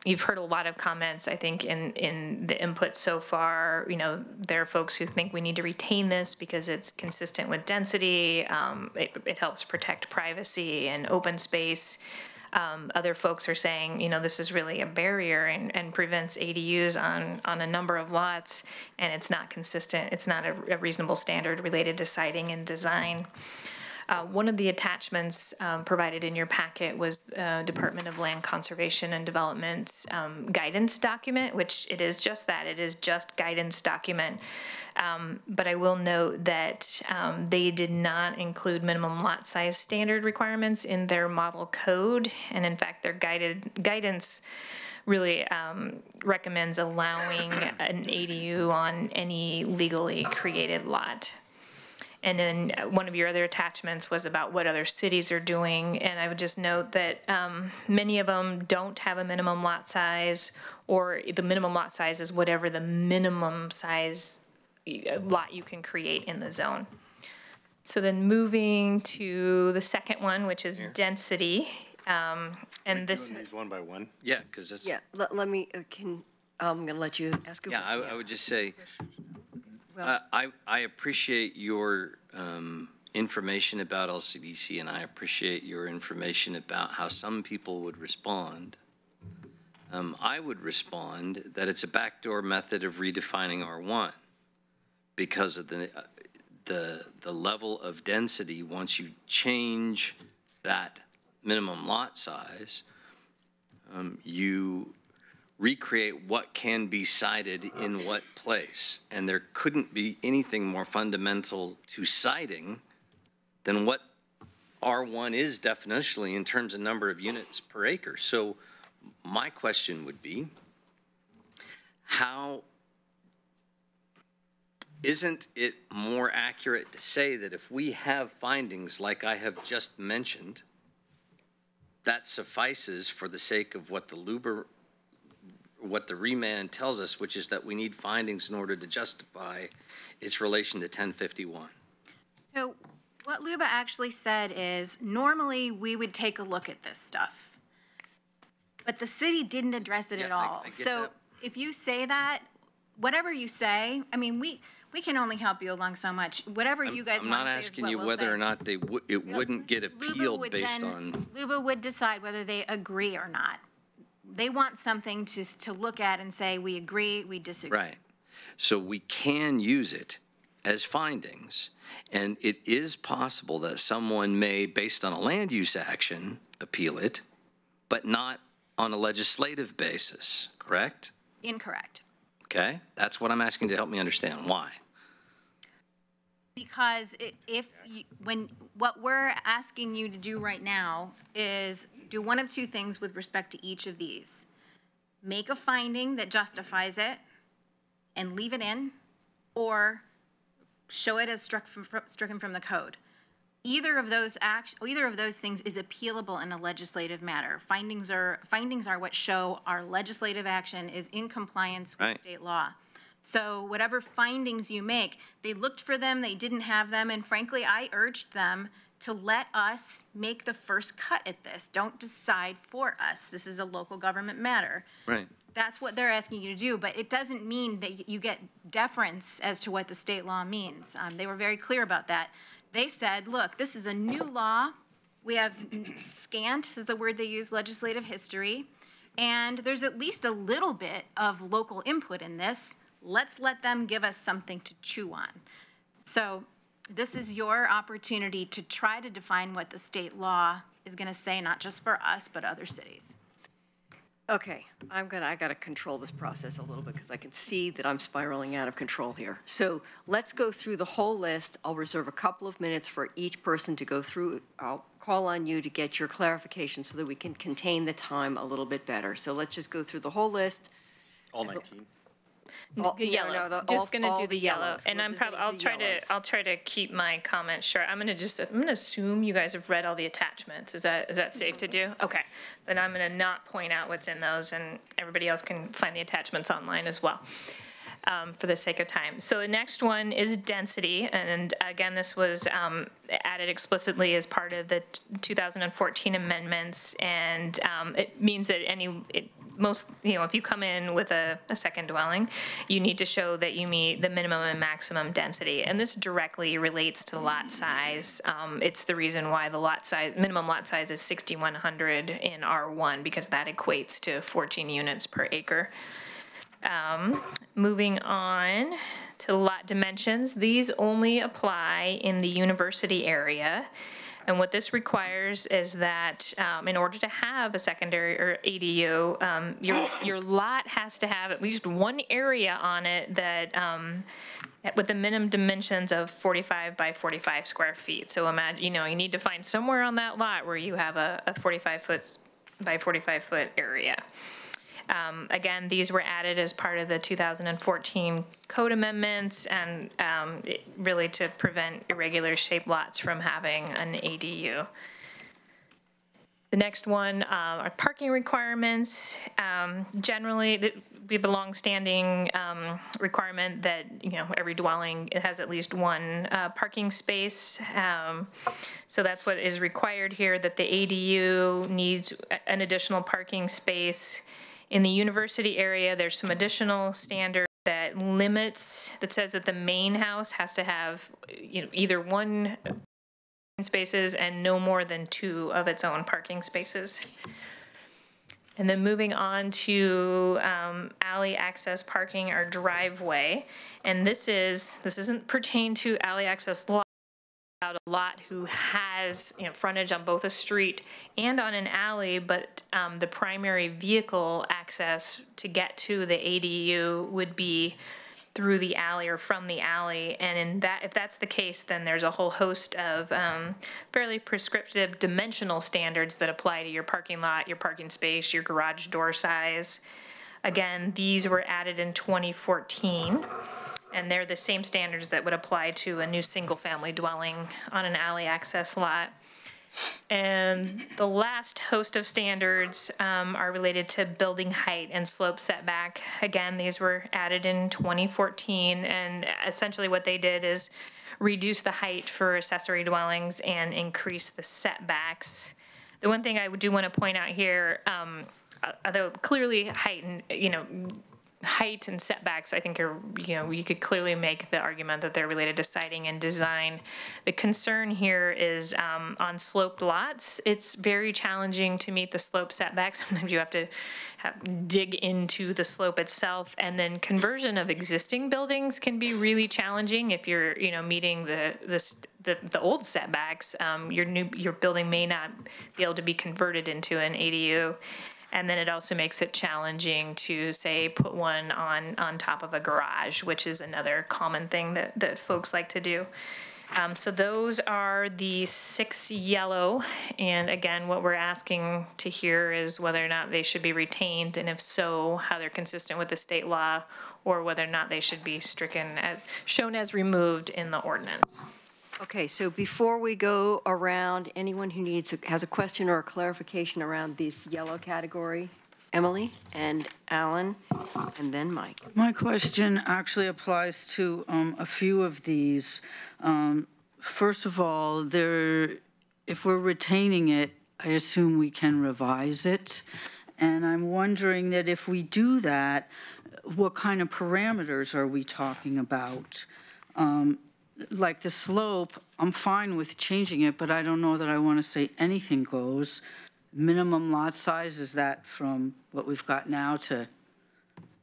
Speaker 5: You've heard a lot of comments, I think, in the input so far. There are folks who think we need to retain this because it's consistent with density. It helps protect privacy and open space. Other folks are saying, this is really a barrier and prevents ADUs on a number of lots, and it's not consistent. It's not a reasonable standard related to siding and design. One of the attachments provided in your packet was Department of Land Conservation and Development's guidance document, which it is just that. It is just guidance document. But I will note that they did not include minimum lot size standard requirements in their model code. And in fact, their guidance really recommends allowing an ADU on any legally created lot. And then one of your other attachments was about what other cities are doing. And I would just note that many of them don't have a minimum lot size, or the minimum lot size is whatever the minimum size lot you can create in the zone. So then moving to the second one, which is density. And this...
Speaker 4: Doing these one by one?
Speaker 2: Yeah, because it's...
Speaker 1: Yeah, let me, I'm going to let you ask a
Speaker 2: Yeah,
Speaker 1: question.
Speaker 2: I would just say,
Speaker 1: Well-
Speaker 2: I appreciate your information about LCDC, and I appreciate your information about how some people would respond. I would respond that it's a backdoor method of redefining R1 because of the level of density. Once you change that minimum lot size, you recreate what can be sited in what place. And there couldn't be anything more fundamental to siting than what R1 is definitionally in terms of number of units per acre. So my question would be, how isn't it more accurate to say that if we have findings like I have just mentioned, that suffices for the sake of what the remand tells us, which is that we need findings in order to justify its relation to 1051?
Speaker 3: So what Luba actually said is, normally we would take a look at this stuff, but the city didn't address it at all.
Speaker 2: I get
Speaker 3: So
Speaker 2: that.
Speaker 3: if you say that, whatever you say, I mean, we can only help you along so much. Whatever you guys
Speaker 2: I'm
Speaker 3: want
Speaker 2: not
Speaker 3: to say is
Speaker 2: asking
Speaker 3: what
Speaker 2: you
Speaker 3: we'll
Speaker 2: whether
Speaker 3: say.
Speaker 2: or not it wouldn't get
Speaker 3: Luba
Speaker 2: appealed
Speaker 3: would
Speaker 2: based
Speaker 3: then-
Speaker 2: on.
Speaker 3: Luba would decide whether they agree or not. They want something to look at and say, we agree, we disagree.
Speaker 2: Right. So we can use it as findings, and it is possible that someone may, based on a land use action, appeal it, but not on a legislative basis, correct?
Speaker 3: Incorrect.
Speaker 2: Okay? That's what I'm asking to help me understand. Why?
Speaker 3: Because what we're asking you to do right now is do one of two things with respect to each of these. Make a finding that justifies it and leave it in, or show it as stricken from the code. Either of those things is appealable in a legislative matter. Findings are what show our legislative action is in compliance with
Speaker 2: Right.
Speaker 3: state law. So whatever findings you make, they looked for them, they didn't have them, and frankly, I urged them to let us make the first cut at this. Don't decide for us. This is a local government matter.
Speaker 2: Right.
Speaker 3: That's what they're asking you to do, but it doesn't mean that you get deference as to what the state law means. They were very clear about that. They said, look, this is a new law. We have scant, is the word they use, legislative history, and there's at least a little bit of local input in this. Let's let them give us something to chew on. So this is your opportunity to try to define what the state law is going to say, not just for us, but other cities.
Speaker 1: Okay, I gotta control this process a little bit because I can see that I'm spiraling out of control here. So let's go through the whole list. I'll reserve a couple of minutes for each person to go through. I'll call on you to get your clarification so that we can contain the time a little bit better. So let's just go through the whole list.
Speaker 4: All 19?
Speaker 5: The yellow. Just gonna do the yellow,
Speaker 1: yellows.
Speaker 5: and
Speaker 1: We'll
Speaker 5: I'm
Speaker 1: just
Speaker 5: probably,
Speaker 1: do the yellows.
Speaker 5: I'll try to keep my comments short. I'm gonna assume you guys have read all the attachments. Is that safe to do? Okay, then I'm gonna not point out what's in those, and everybody else can find the attachments online as well, for the sake of time. So the next one is density, and again, this was added explicitly as part of the 2014 amendments, and it means that if you come in with a second dwelling, you need to show that you meet the minimum and maximum density. And this directly relates to lot size. It's the reason why the minimum lot size is 6,100 in R1, because that equates to 14 units per acre. Moving on to lot dimensions, these only apply in the university area. And what this requires is that in order to have a secondary or ADU, your lot has to have at least one area on it that with the minimum dimensions of 45 by 45 square feet. So imagine, you need to find somewhere on that lot where you have a 45 foot by 45 foot area. Again, these were added as part of the 2014 code amendments, and really to prevent irregular shaped lots from having an ADU. The next one are parking requirements. Generally, we have a long-standing requirement that every dwelling has at least one parking space. So that's what is required here. That the ADU needs an additional parking space In the university area, there's some additional standard that limits, that says that the main house has to have, either one spaces and no more than 2 of its own parking spaces. And then moving on to alley access parking or driveway. And this isn't pertain to alley access lot, about a lot who has frontage on both a street and on an alley, but the primary vehicle access to get to the ADU would be through the alley or from the alley. And if that's the case, then there's a whole host of fairly prescriptive dimensional standards that apply to your parking lot, your parking space, your garage door size. Again, these were added in 2014, and they're the same standards that would apply to a new single-family dwelling on an alley access lot. And the last host of standards are related to building height and slope setback. Again, these were added in 2014, and essentially what they did is reduce the height for accessory dwellings and increase the setbacks. The one thing I do want to point out here, although clearly height and setbacks, I think are, you could clearly make the argument that they're related to siting and design. The concern here is on sloped lots, it's very challenging to meet the slope setbacks. Sometimes you have to dig into the slope itself, and then conversion of existing buildings can be really challenging if you're, meeting the old setbacks. Your building may not be able to be converted into an ADU. And then it also makes it challenging to, say, put one on top of a garage, which is another common thing that folks like to do. So those are the 6 yellow. And again, what we're asking to hear is whether or not they should be retained, and if so, how they're consistent with the state law, or whether or not they should be shown as removed in the ordinance.
Speaker 1: Okay, so before we go around, anyone who has a question or a clarification around this yellow category? Emily and Alan, and then Mike.
Speaker 8: My question actually applies to a few of these. First of all, if we're retaining it, I assume we can revise it. And I'm wondering that if we do that, what kind of parameters are we talking about? Like the slope, I'm fine with changing it, but I don't know that I want to say anything goes. Minimum lot size, is that from what we've got now to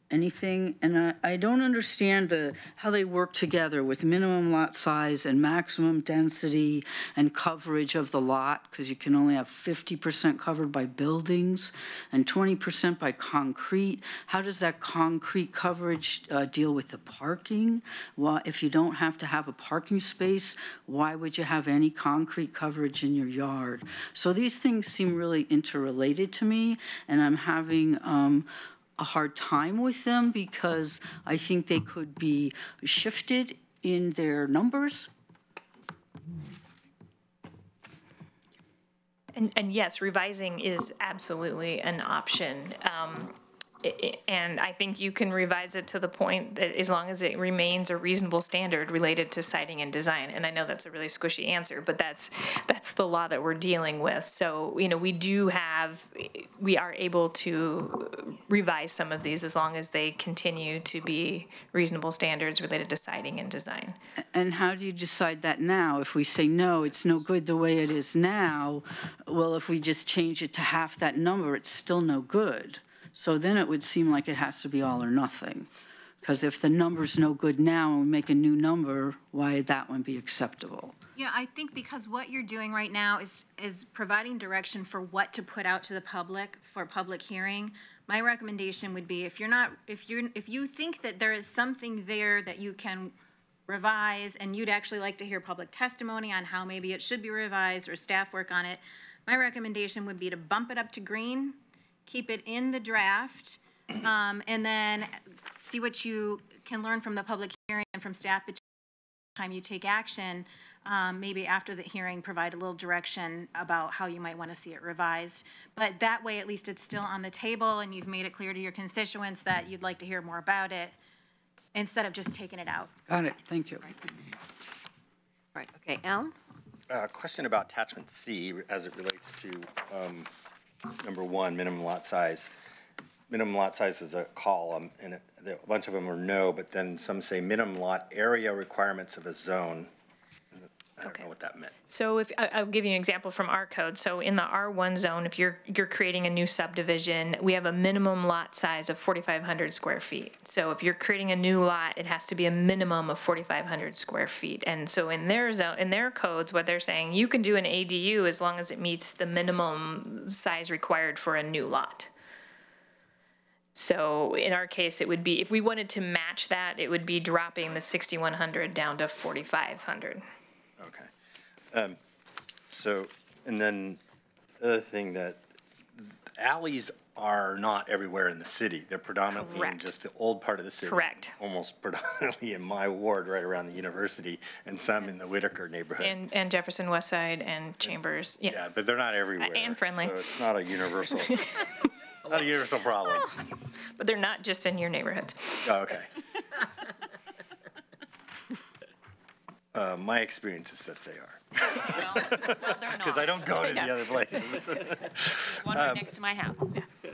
Speaker 8: anything? And I don't understand how they work together with minimum lot size and maximum density and coverage of the lot, because you can only have 50% covered by buildings and 20% by concrete. How does that concrete coverage deal with the parking? Well, if you don't have to have a parking space, why would you have any concrete coverage in your yard? So these things seem really interrelated to me, and I'm having a hard time with them because I think they could be shifted in their numbers.
Speaker 5: And yes, revising is absolutely an option. And I think you can revise it to the point that as long as it remains a reasonable standard related to siting and design. And I know that's a really squishy answer, but that's the law that we're dealing with. So, we are able to revise some of these as long as they continue to be reasonable standards related to siting and design.
Speaker 8: And how do you decide that now? If we say, no, it's no good the way it is now, well, if we just change it to half that number, it's still no good. So then it would seem like it has to be all or nothing. Because if the number's no good now and we make a new number, why would that one be acceptable?
Speaker 3: Yeah, I think because what you're doing right now is providing direction for what to put out to the public for public hearing. My recommendation would be if you think that there is something there that you can revise and you'd actually like to hear public testimony on how maybe it should be revised or staff work on it, my recommendation would be to bump it up to green, keep it in the draft, and then see what you can learn from the public hearing and from staff between the time you take action. Maybe after the hearing, provide a little direction about how you might want to see it revised. But that way, at least it's still on the table and you've made it clear to your constituents that you'd like to hear more about it instead of just taking it out.
Speaker 8: Got it, thank you.
Speaker 1: Right, okay, Alan?
Speaker 4: Question about attachment C as it relates to number 1, minimum lot size. minimum lot size is a column, and a bunch of them are no, but then some say minimum lot area requirements of a zone. I don't know what that meant.
Speaker 5: So if, I'll give you an example from our code. So in the R1 zone, if you're creating a new subdivision, we have a minimum lot size of 4,500 square feet. So if you're creating a new lot, it has to be a minimum of 4,500 square feet. And so in their zone, in their codes, what they're saying, you can do an ADU as long as it meets the minimum size required for a new lot. So in our case, it would be, if we wanted to match that, it would be dropping the 6,100 down to 4,500.
Speaker 4: Okay. So, and then the other thing that alleys are not everywhere in the city. They're predominantly in
Speaker 5: Correct.
Speaker 4: just the old part of the city.
Speaker 5: Correct.
Speaker 4: Almost predominantly in my ward, right around the university, and some in the Whitaker neighborhood.
Speaker 5: And Jefferson West Side and Chambers, yeah.
Speaker 4: Yeah, but they're not everywhere.
Speaker 5: And Friendly.
Speaker 4: So it's not a universal, not a universal problem.
Speaker 5: But they're not just in your neighborhoods.
Speaker 4: Oh, okay. My experience is that they are, because I don't go to the other places.
Speaker 7: One right next to my house.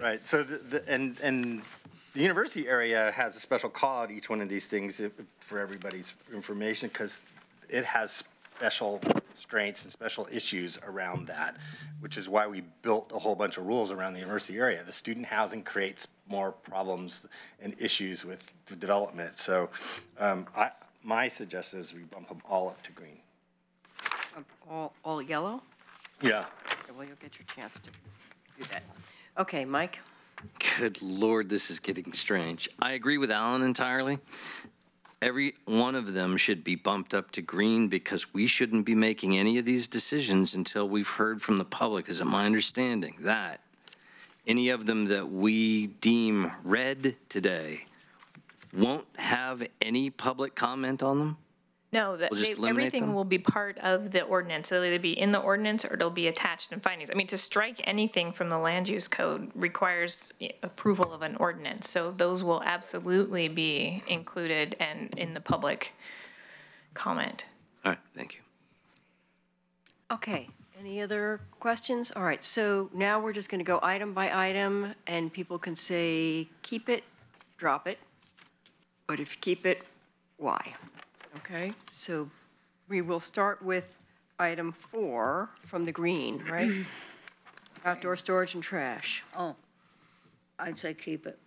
Speaker 4: Right, so and the university area has a special call out each one of these things for everybody's information, because it has special constraints and special issues around that, which is why we built a whole bunch of rules around the university area. The student housing creates more problems and issues with the development. So my suggestion is we bump them all up to green.
Speaker 1: All yellow?
Speaker 4: Yeah.
Speaker 1: Okay, well, you'll get your chance to do that. Okay, Mike?
Speaker 2: Good Lord, this is getting strange. I agree with Alan entirely. Every one of them should be bumped up to green, because we shouldn't be making any of these decisions until we've heard from the public. Is it my understanding that any of them that we deem red today won't have any public comment on them?
Speaker 5: No, that
Speaker 2: We'll just eliminate
Speaker 5: everything
Speaker 2: them?
Speaker 5: will be part of the ordinance. It'll either be in the ordinance or it'll be attached in findings. I mean, to strike anything from the land use code requires approval of an ordinance. So those will absolutely be included and in the public comment.
Speaker 2: All right, thank you.
Speaker 1: Okay, any other questions? All right, so now we're just going to go item by item, and people can say, keep it, drop it, but if you keep it, why? Okay, so we will start with item 4 from the green, right? Outdoor storage and trash.
Speaker 8: Oh, I'd say keep it.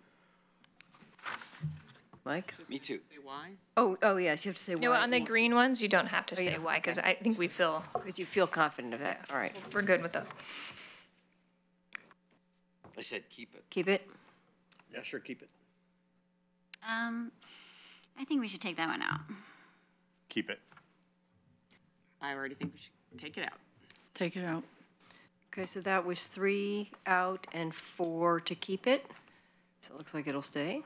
Speaker 1: Mike?
Speaker 2: Me too.
Speaker 7: Say why?
Speaker 1: Oh, yes, you have to say why.
Speaker 5: No, on the green ones, you don't have to
Speaker 1: you
Speaker 5: say
Speaker 1: don't?
Speaker 5: why, because
Speaker 1: Okay.
Speaker 5: I think we feel
Speaker 1: Because you feel confident of that, all right.
Speaker 5: we're good with those.
Speaker 2: I said keep it.
Speaker 1: Keep it?
Speaker 6: Yeah, sure, keep it.
Speaker 9: I think we should take that one out.
Speaker 4: Keep it.
Speaker 7: I already think we should take it out.
Speaker 8: Take it out.
Speaker 1: Okay, so that was 3 out and 4 to keep it. So it looks like it'll stay.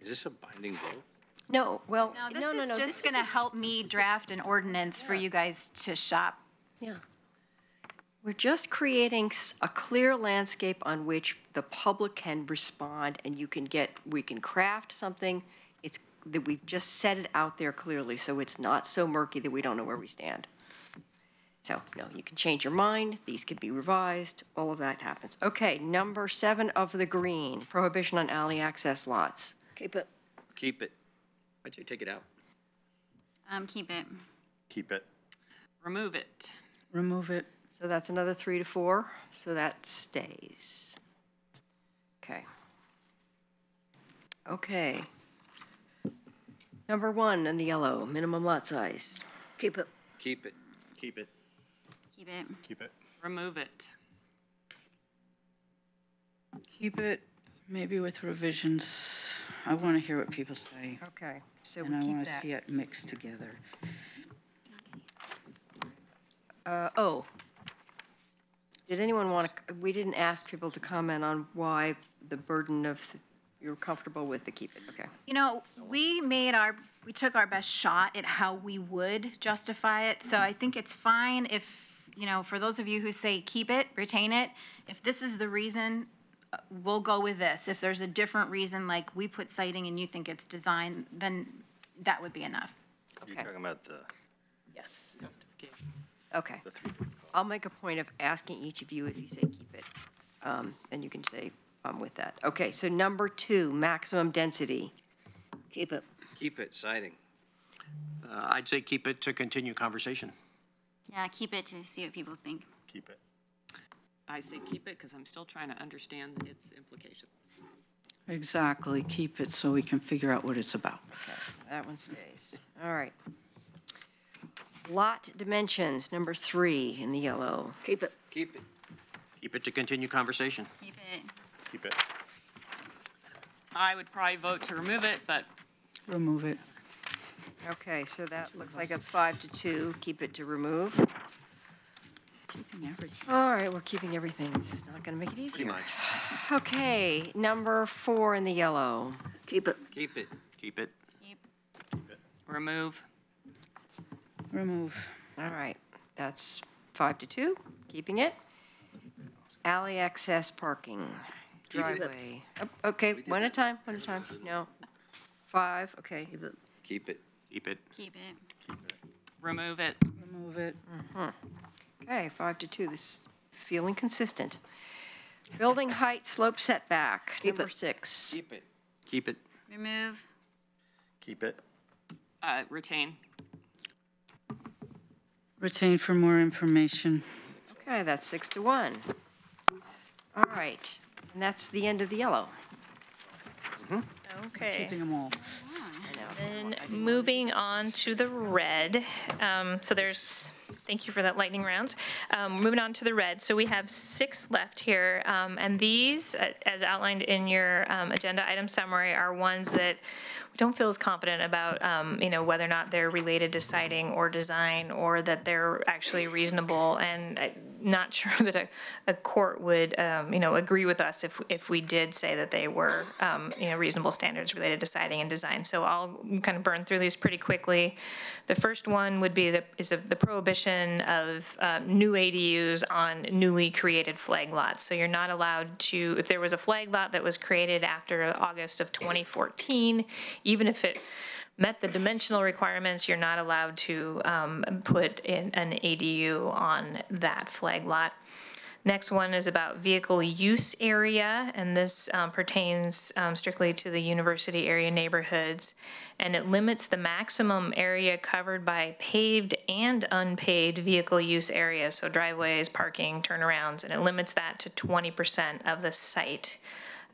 Speaker 2: Is this a binding vote?
Speaker 1: No, well,
Speaker 3: No,
Speaker 1: no,
Speaker 3: this is just going to help me draft an ordinance for you guys to shop.
Speaker 1: Yeah. We're just creating a clear landscape on which the public can respond, and we can craft something. It's that we've just set it out there clearly, so it's not so murky that we don't know where we stand. So, no, you can change your mind, these could be revised, all of that happens. Okay, number 7 of the green, prohibition on alley access lots.
Speaker 8: Keep it.
Speaker 2: Keep it.
Speaker 6: I'd say take it out.
Speaker 9: Keep it.
Speaker 4: Keep it.
Speaker 7: Remove it.
Speaker 8: Remove it.
Speaker 1: So that's another 3 to 4, so that stays. Okay. Okay. Number 1 in the yellow, minimum lot size.
Speaker 8: Keep it.
Speaker 2: Keep it.
Speaker 6: Keep it.
Speaker 9: Keep it.
Speaker 4: Keep it.
Speaker 7: Remove it.
Speaker 8: Keep it, maybe with revisions. I want to hear what people say,
Speaker 1: Okay, so
Speaker 8: and I
Speaker 1: we
Speaker 8: want
Speaker 1: keep
Speaker 8: to
Speaker 1: that.
Speaker 8: see it mixed together.
Speaker 1: Did anyone want to, we didn't ask people to comment on why the burden of, you're comfortable with the keep it, okay.
Speaker 3: You know, we took our best shot at how we would justify it, so I think it's fine if, for those of you who say keep it, retain it, if this is the reason, we'll go with this. If there's a different reason, like we put citing and you think it's design, then that would be enough.
Speaker 4: You're
Speaker 1: Okay.
Speaker 4: talking about the
Speaker 5: Yes.
Speaker 1: Okay.
Speaker 4: 3.
Speaker 1: I'll make a point of asking each of you if you say keep it, and you can say I'm with that. Okay, so number 2, maximum density.
Speaker 6: Keep it.
Speaker 2: Keep it, siding.
Speaker 6: I'd say keep it to continue conversation.
Speaker 9: Yeah, keep it to see what people think.
Speaker 4: Keep it.
Speaker 7: I say keep it because I'm still trying to understand its implications.
Speaker 8: Exactly, keep it so we can figure out what it's about.
Speaker 1: Okay, that one stays. All right. Lot dimensions, number 3 in the yellow.
Speaker 6: Keep it.
Speaker 2: Keep it.
Speaker 6: Keep it to continue conversation.
Speaker 9: Keep it.
Speaker 4: Keep it.
Speaker 7: I would probably vote to remove it, but
Speaker 8: Remove it.
Speaker 1: Okay, so that looks like that's 5-2. Keep it to remove.
Speaker 8: Keeping everything.
Speaker 1: All right, we're keeping everything. This is not going to make it easier.
Speaker 6: Pretty much.
Speaker 1: Okay, number 4 in the yellow.
Speaker 6: Keep it.
Speaker 2: Keep it.
Speaker 6: Keep it.
Speaker 9: Keep.
Speaker 7: remove.
Speaker 8: Remove.
Speaker 1: All right, that's 5-2, keeping it. Alley access parking, driveway. Oh, okay, one at a time, one at a time. No. 5, okay.
Speaker 2: Keep it.
Speaker 6: Keep it.
Speaker 9: Keep it.
Speaker 7: Remove it.
Speaker 8: Remove it.
Speaker 1: Okay, 5-2, this is feeling consistent. Building height slope setback, number 6.
Speaker 2: Keep it.
Speaker 6: Keep it.
Speaker 9: Remove.
Speaker 4: Keep it.
Speaker 7: Retain.
Speaker 8: Retain for more information.
Speaker 1: Okay, that's 6-1. All right, and that's the end of the yellow.
Speaker 5: Okay.
Speaker 8: Keeping them all.
Speaker 5: And moving on to the red. So there's, thank you for that lightning round. Moving on to the red. So we have 6 left here. And these, as outlined in your agenda item summary, are ones that we don't feel as confident about, whether or not they're related to siting or design, or that they're actually reasonable. And I'm not sure that a court would, agree with us if we did say that they were, reasonable standards related to siting and design. So I'll kind of burn through these pretty quickly. The first one would be the prohibition of new ADUs on newly created flag lots. So you're not allowed to, if there was a flag lot that was created after August of 2014, even if it met the dimensional requirements, you're not allowed to put in an ADU on that flag lot. Next one is about vehicle use area, and this pertains strictly to the university area neighborhoods, and it limits the maximum area covered by paved and unpaved vehicle use areas, so driveways, parking, turnarounds, and it limits that to 20% of the site.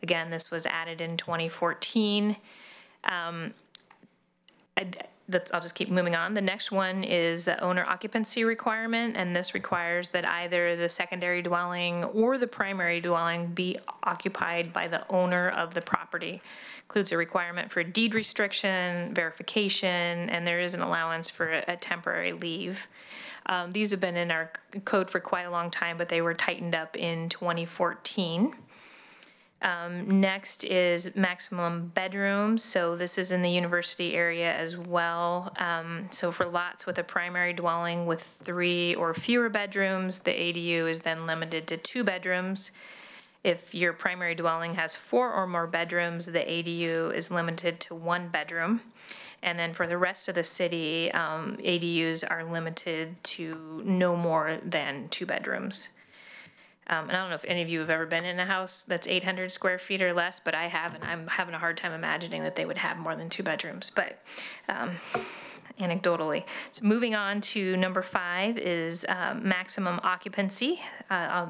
Speaker 5: Again, this was added in 2014. I'll just keep moving on. The next one is the owner occupancy requirement, and this requires that either the secondary dwelling or the primary dwelling be occupied by the owner of the property. Includes a requirement for deed restriction, verification, and there is an allowance for a temporary leave. These have been in our code for quite a long time, but they were tightened up in 2014. Next is maximum bedrooms. So this is in the university area as well. So for lots with a primary dwelling with 3 or fewer bedrooms, the ADU is then limited to 2 bedrooms. If your primary dwelling has 4 or more bedrooms, the ADU is limited to 1 bedroom. And then for the rest of the city, ADUs are limited to no more than 2 bedrooms. And I don't know if any of you have ever been in a house that's 800 square feet or less, but I have, and I'm having a hard time imagining that they would have more than 2 bedrooms, but anecdotally. So moving on to number 5 is maximum occupancy.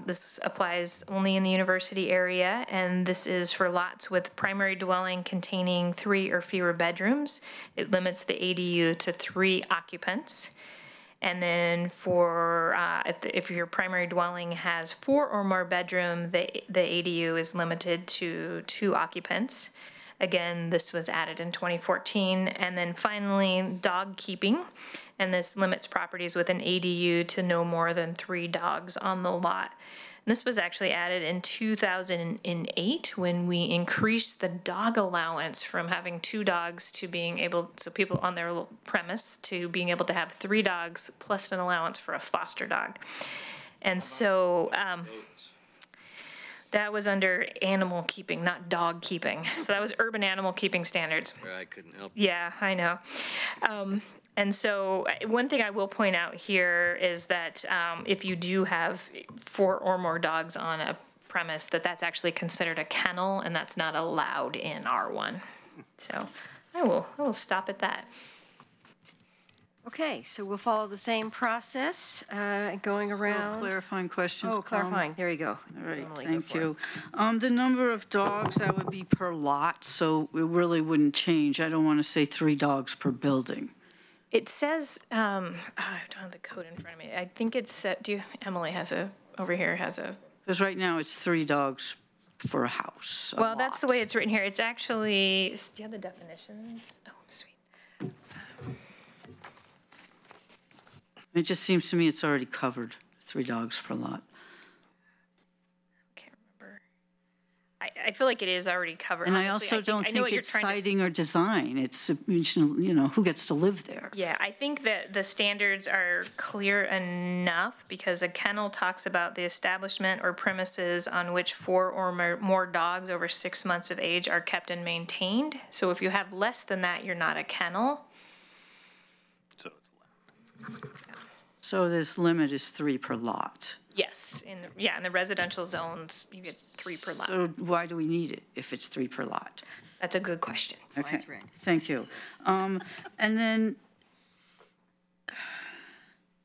Speaker 5: This applies only in the university area, and this is for lots with primary dwelling containing 3 or fewer bedrooms. It limits the ADU to 3 occupants. And then for, if your primary dwelling has 4 or more bedroom, the ADU is limited to 2 occupants. Again, this was added in 2014. And then finally, dog keeping. And this limits properties with an ADU to no more than 3 dogs on the lot. And this was actually added in 2008 when we increased the dog allowance from having 2 dogs to being able, so people on their premise, to being able to have 3 dogs plus an allowance for a foster dog. And so that was under animal keeping, not dog keeping. So that was urban animal keeping standards.
Speaker 2: I couldn't help.
Speaker 5: Yeah, I know. And so one thing I will point out here is that if you do have 4 or more dogs on a premise, that's actually considered a kennel, and that's not allowed in R1. So I will stop at that.
Speaker 1: Okay, so we'll follow the same process, going around.
Speaker 8: Clarifying questions.
Speaker 1: Oh, clarifying, there you go.
Speaker 8: All right,
Speaker 1: Emily, go
Speaker 8: thank
Speaker 1: for it.
Speaker 8: you. The number of dogs, that would be per lot, so it really wouldn't change. I don't want to say 3 dogs per building.
Speaker 5: It says, I don't have the code in front of me. I think it's set, Emily over here has a.
Speaker 8: Because right now it's 3 dogs for a house.
Speaker 5: Well, that's the way it's written here. It's actually, do you have the definitions? Oh, sweet.
Speaker 8: It just seems to me it's already covered, 3 dogs per lot.
Speaker 5: Can't remember. I feel like it is already covered.
Speaker 8: And I
Speaker 5: honestly.
Speaker 8: also don't
Speaker 5: I know
Speaker 8: think
Speaker 5: what you're
Speaker 8: it's
Speaker 5: trying to
Speaker 8: siding or design. It's, who gets to live there.
Speaker 5: Yeah, I think that the standards are clear enough because a kennel talks about the establishment or premises on which 4 or more dogs over 6 months of age are kept and maintained. So if you have less than that, you're not a kennel.
Speaker 4: So it's allowed.
Speaker 8: So this limit is 3 per lot.
Speaker 5: Yes, in the residential zones, you get 3 per lot.
Speaker 8: So why do we need it if it's 3 per lot?
Speaker 5: That's a good question.
Speaker 8: Okay, thank you. And then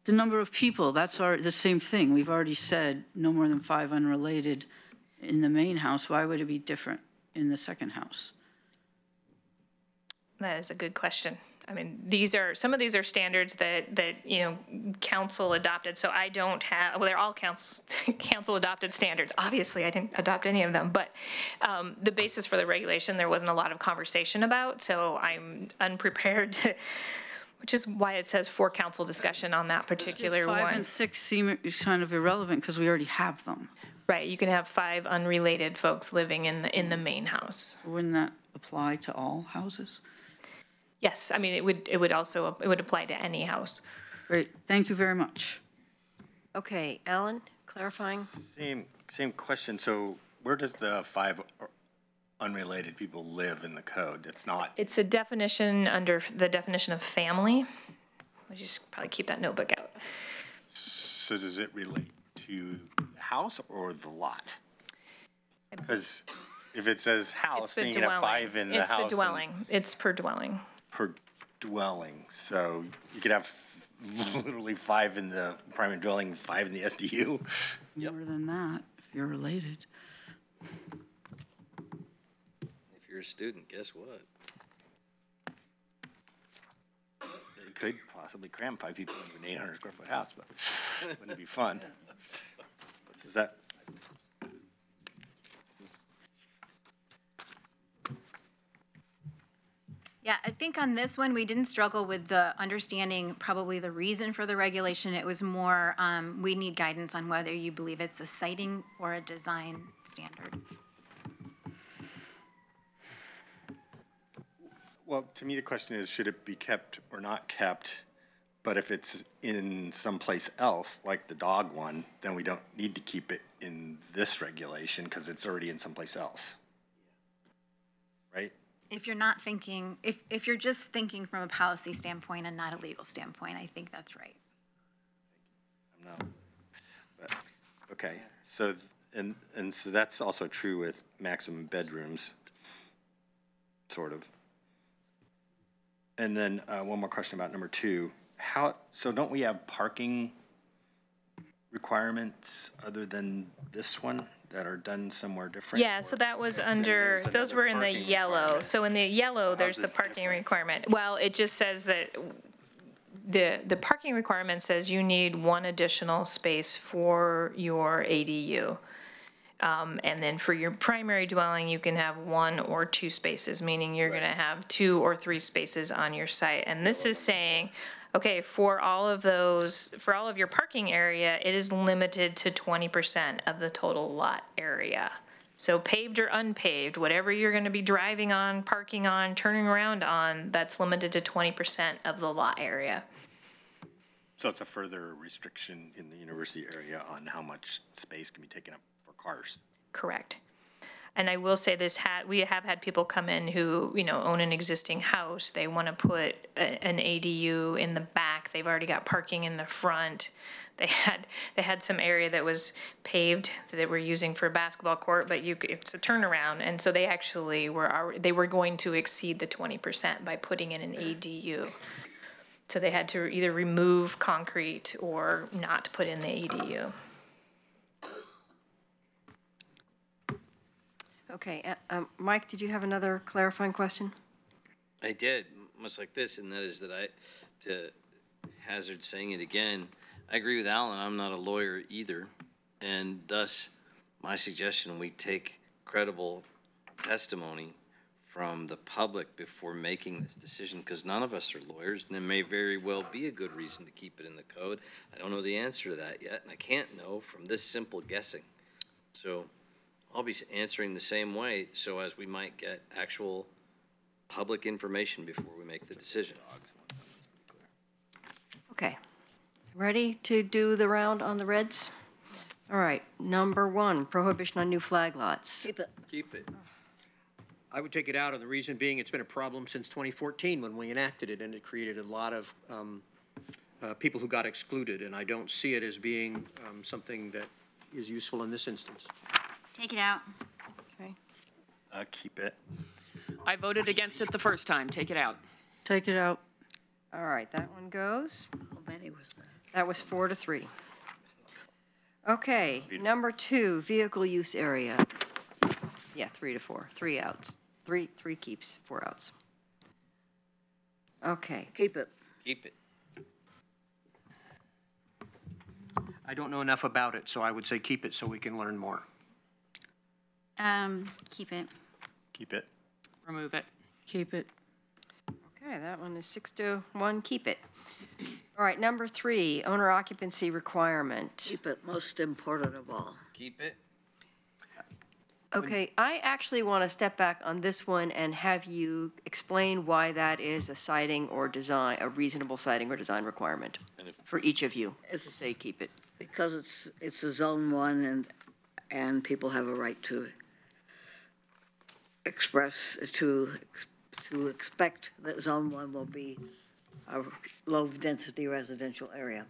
Speaker 8: the number of people, that's the same thing. We've already said no more than 5 unrelated in the main house. Why would it be different in the second house?
Speaker 5: That is a good question. I mean, some of these are standards that council adopted. So I don't have, well, they're all council adopted standards. Obviously, I didn't adopt any of them, but the basis for the regulation, there wasn't a lot of conversation about. So I'm unprepared to, which is why it says for council discussion on that particular one.
Speaker 8: 5 and 6 seem kind of irrelevant because we already have them.
Speaker 5: Right, you can have 5 unrelated folks living in the main house.
Speaker 8: Wouldn't that apply to all houses?
Speaker 5: Yes, I mean, it would apply to any house.
Speaker 8: Great, thank you very much.
Speaker 1: Okay, Alan, clarifying?
Speaker 4: Same question. So where does the 5 unrelated people live in the code? It's not.
Speaker 5: It's a definition under the definition of family. We just probably keep that notebook out.
Speaker 4: So does it relate to the house or the lot? Because if it says house,
Speaker 5: It's the
Speaker 4: then you can have 5 in the house.
Speaker 5: It's the dwelling. It's per dwelling.
Speaker 4: Per dwelling. So you could have literally 5 in the primary dwelling, 5 in the SDU.
Speaker 8: More than that, if you're related.
Speaker 2: If you're a student, guess what?
Speaker 4: They could possibly cram 5 people into an 800 square foot house, but wouldn't it be fun? Is that?
Speaker 3: Yeah, I think on this one, we didn't struggle with the understanding probably the reason for the regulation. It was more, we need guidance on whether you believe it's a siting or a design standard.
Speaker 4: Well, to me, the question is, should it be kept or not kept? But if it's in someplace else, like the dog one, then we don't need to keep it in this regulation because it's already in someplace else. Right?
Speaker 3: If you're not thinking, if you're just thinking from a policy standpoint and not a legal standpoint, I think that's right.
Speaker 4: No. But, okay, so, and so that's also true with maximum bedrooms, sort of. And then one more question about number 2. So don't we have parking requirements other than this one that are done somewhere different?
Speaker 5: Yeah, so that was under, those were in the yellow. So in the yellow, there's the parking requirement. Well, it just says that the parking requirement says you need 1 additional space for your ADU. And then for your primary dwelling, you can have 1 or 2 spaces, meaning you're going to have 2 or 3 spaces on your site. And this is saying, okay, for all of your parking area, it is limited to 20% of the total lot area. So paved or unpaved, whatever you're going to be driving on, parking on, turning around on, that's limited to 20% of the lot area.
Speaker 4: So it's a further restriction in the university area on how much space can be taken up for cars.
Speaker 5: Correct. And I will say we have had people come in who, own an existing house. They want to put an ADU in the back. They've already got parking in the front. they had some area that was paved that they were using for a basketball court, but it's a turnaround, and so they actually they were going to exceed the 20% by putting in an ADU. So they had to either remove concrete or not put in the ADU.
Speaker 1: Okay, Mike, did you have another clarifying question?
Speaker 2: I did, much like this, and that is that to hazard saying it again, I agree with Alan, I'm not a lawyer either, and thus my suggestion, we take credible testimony from the public before making this decision, because none of us are lawyers, and there may very well be a good reason to keep it in the code. I don't know the answer to that yet, and I can't know from this simple guessing. So I'll be answering the same way, so as we might get actual public information before we make the decision.
Speaker 1: Okay, ready to do the round on the reds? All right, number 1, prohibition on new flag lots.
Speaker 2: Keep it.
Speaker 6: I would take it out, and the reason being it's been a problem since 2014 when we enacted it, and it created a lot of people who got excluded, and I don't see it as being something that is useful in this instance.
Speaker 9: Take it out.
Speaker 1: Okay,
Speaker 4: Keep it.
Speaker 7: I voted against it the first time. Take it out.
Speaker 8: Take it out.
Speaker 1: all right, that one goes.
Speaker 10: How many was that?
Speaker 1: That was 4-3. Okay, number 2, vehicle use area. Yeah, 3-4, 3 outs. Three keeps, 4 outs. Okay,
Speaker 10: Keep it.
Speaker 2: Keep it.
Speaker 6: I don't know enough about it, so I would say keep it so we can learn more.
Speaker 9: Keep it.
Speaker 4: Keep it.
Speaker 7: Remove it.
Speaker 8: Keep it.
Speaker 1: okay, that one is 6-1, keep it. All right, number 3, owner occupancy requirement.
Speaker 10: Keep it, most important of all.
Speaker 2: Keep it.
Speaker 1: Okay, I actually want to step back on this one and have you explain why that is a siting or design, a reasonable siting or design requirement for each of you.
Speaker 10: It's-
Speaker 1: To say keep it.
Speaker 10: Because it's a zone 1 and people have a right to expect that zone 1 will be a low-density residential area.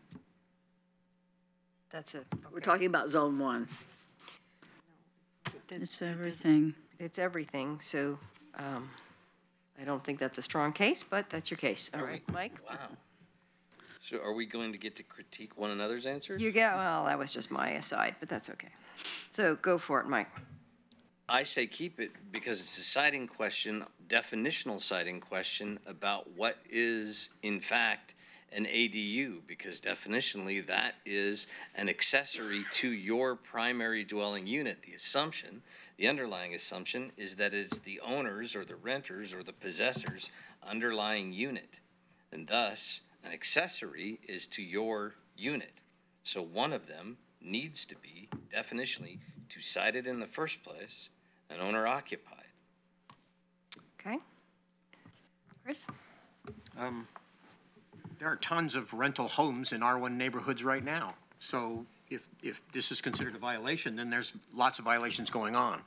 Speaker 1: That's it.
Speaker 10: We're talking about zone 1.
Speaker 8: It's everything.
Speaker 1: It's everything, so I don't think that's a strong case, but that's your case. All right, Mike?
Speaker 2: Wow. So are we going to get to critique one another's answers?
Speaker 1: You get, well, that was just my aside, but that's okay. So go for it, Mike.
Speaker 2: I say keep it because it's a citing question, definitional citing question about what is, in fact, an ADU, because definitionally that is an accessory to your primary dwelling unit. The assumption, the underlying assumption, is that it's the owner's or the renter's or the possessor's underlying unit. And thus, an accessory is to your unit. So one of them needs to be, definitionally, to cite it in the first place, an owner occupied.
Speaker 1: Okay. Chris?
Speaker 6: There are tons of rental homes in R1 neighborhoods right now. So if this is considered a violation, then there's lots of violations going on.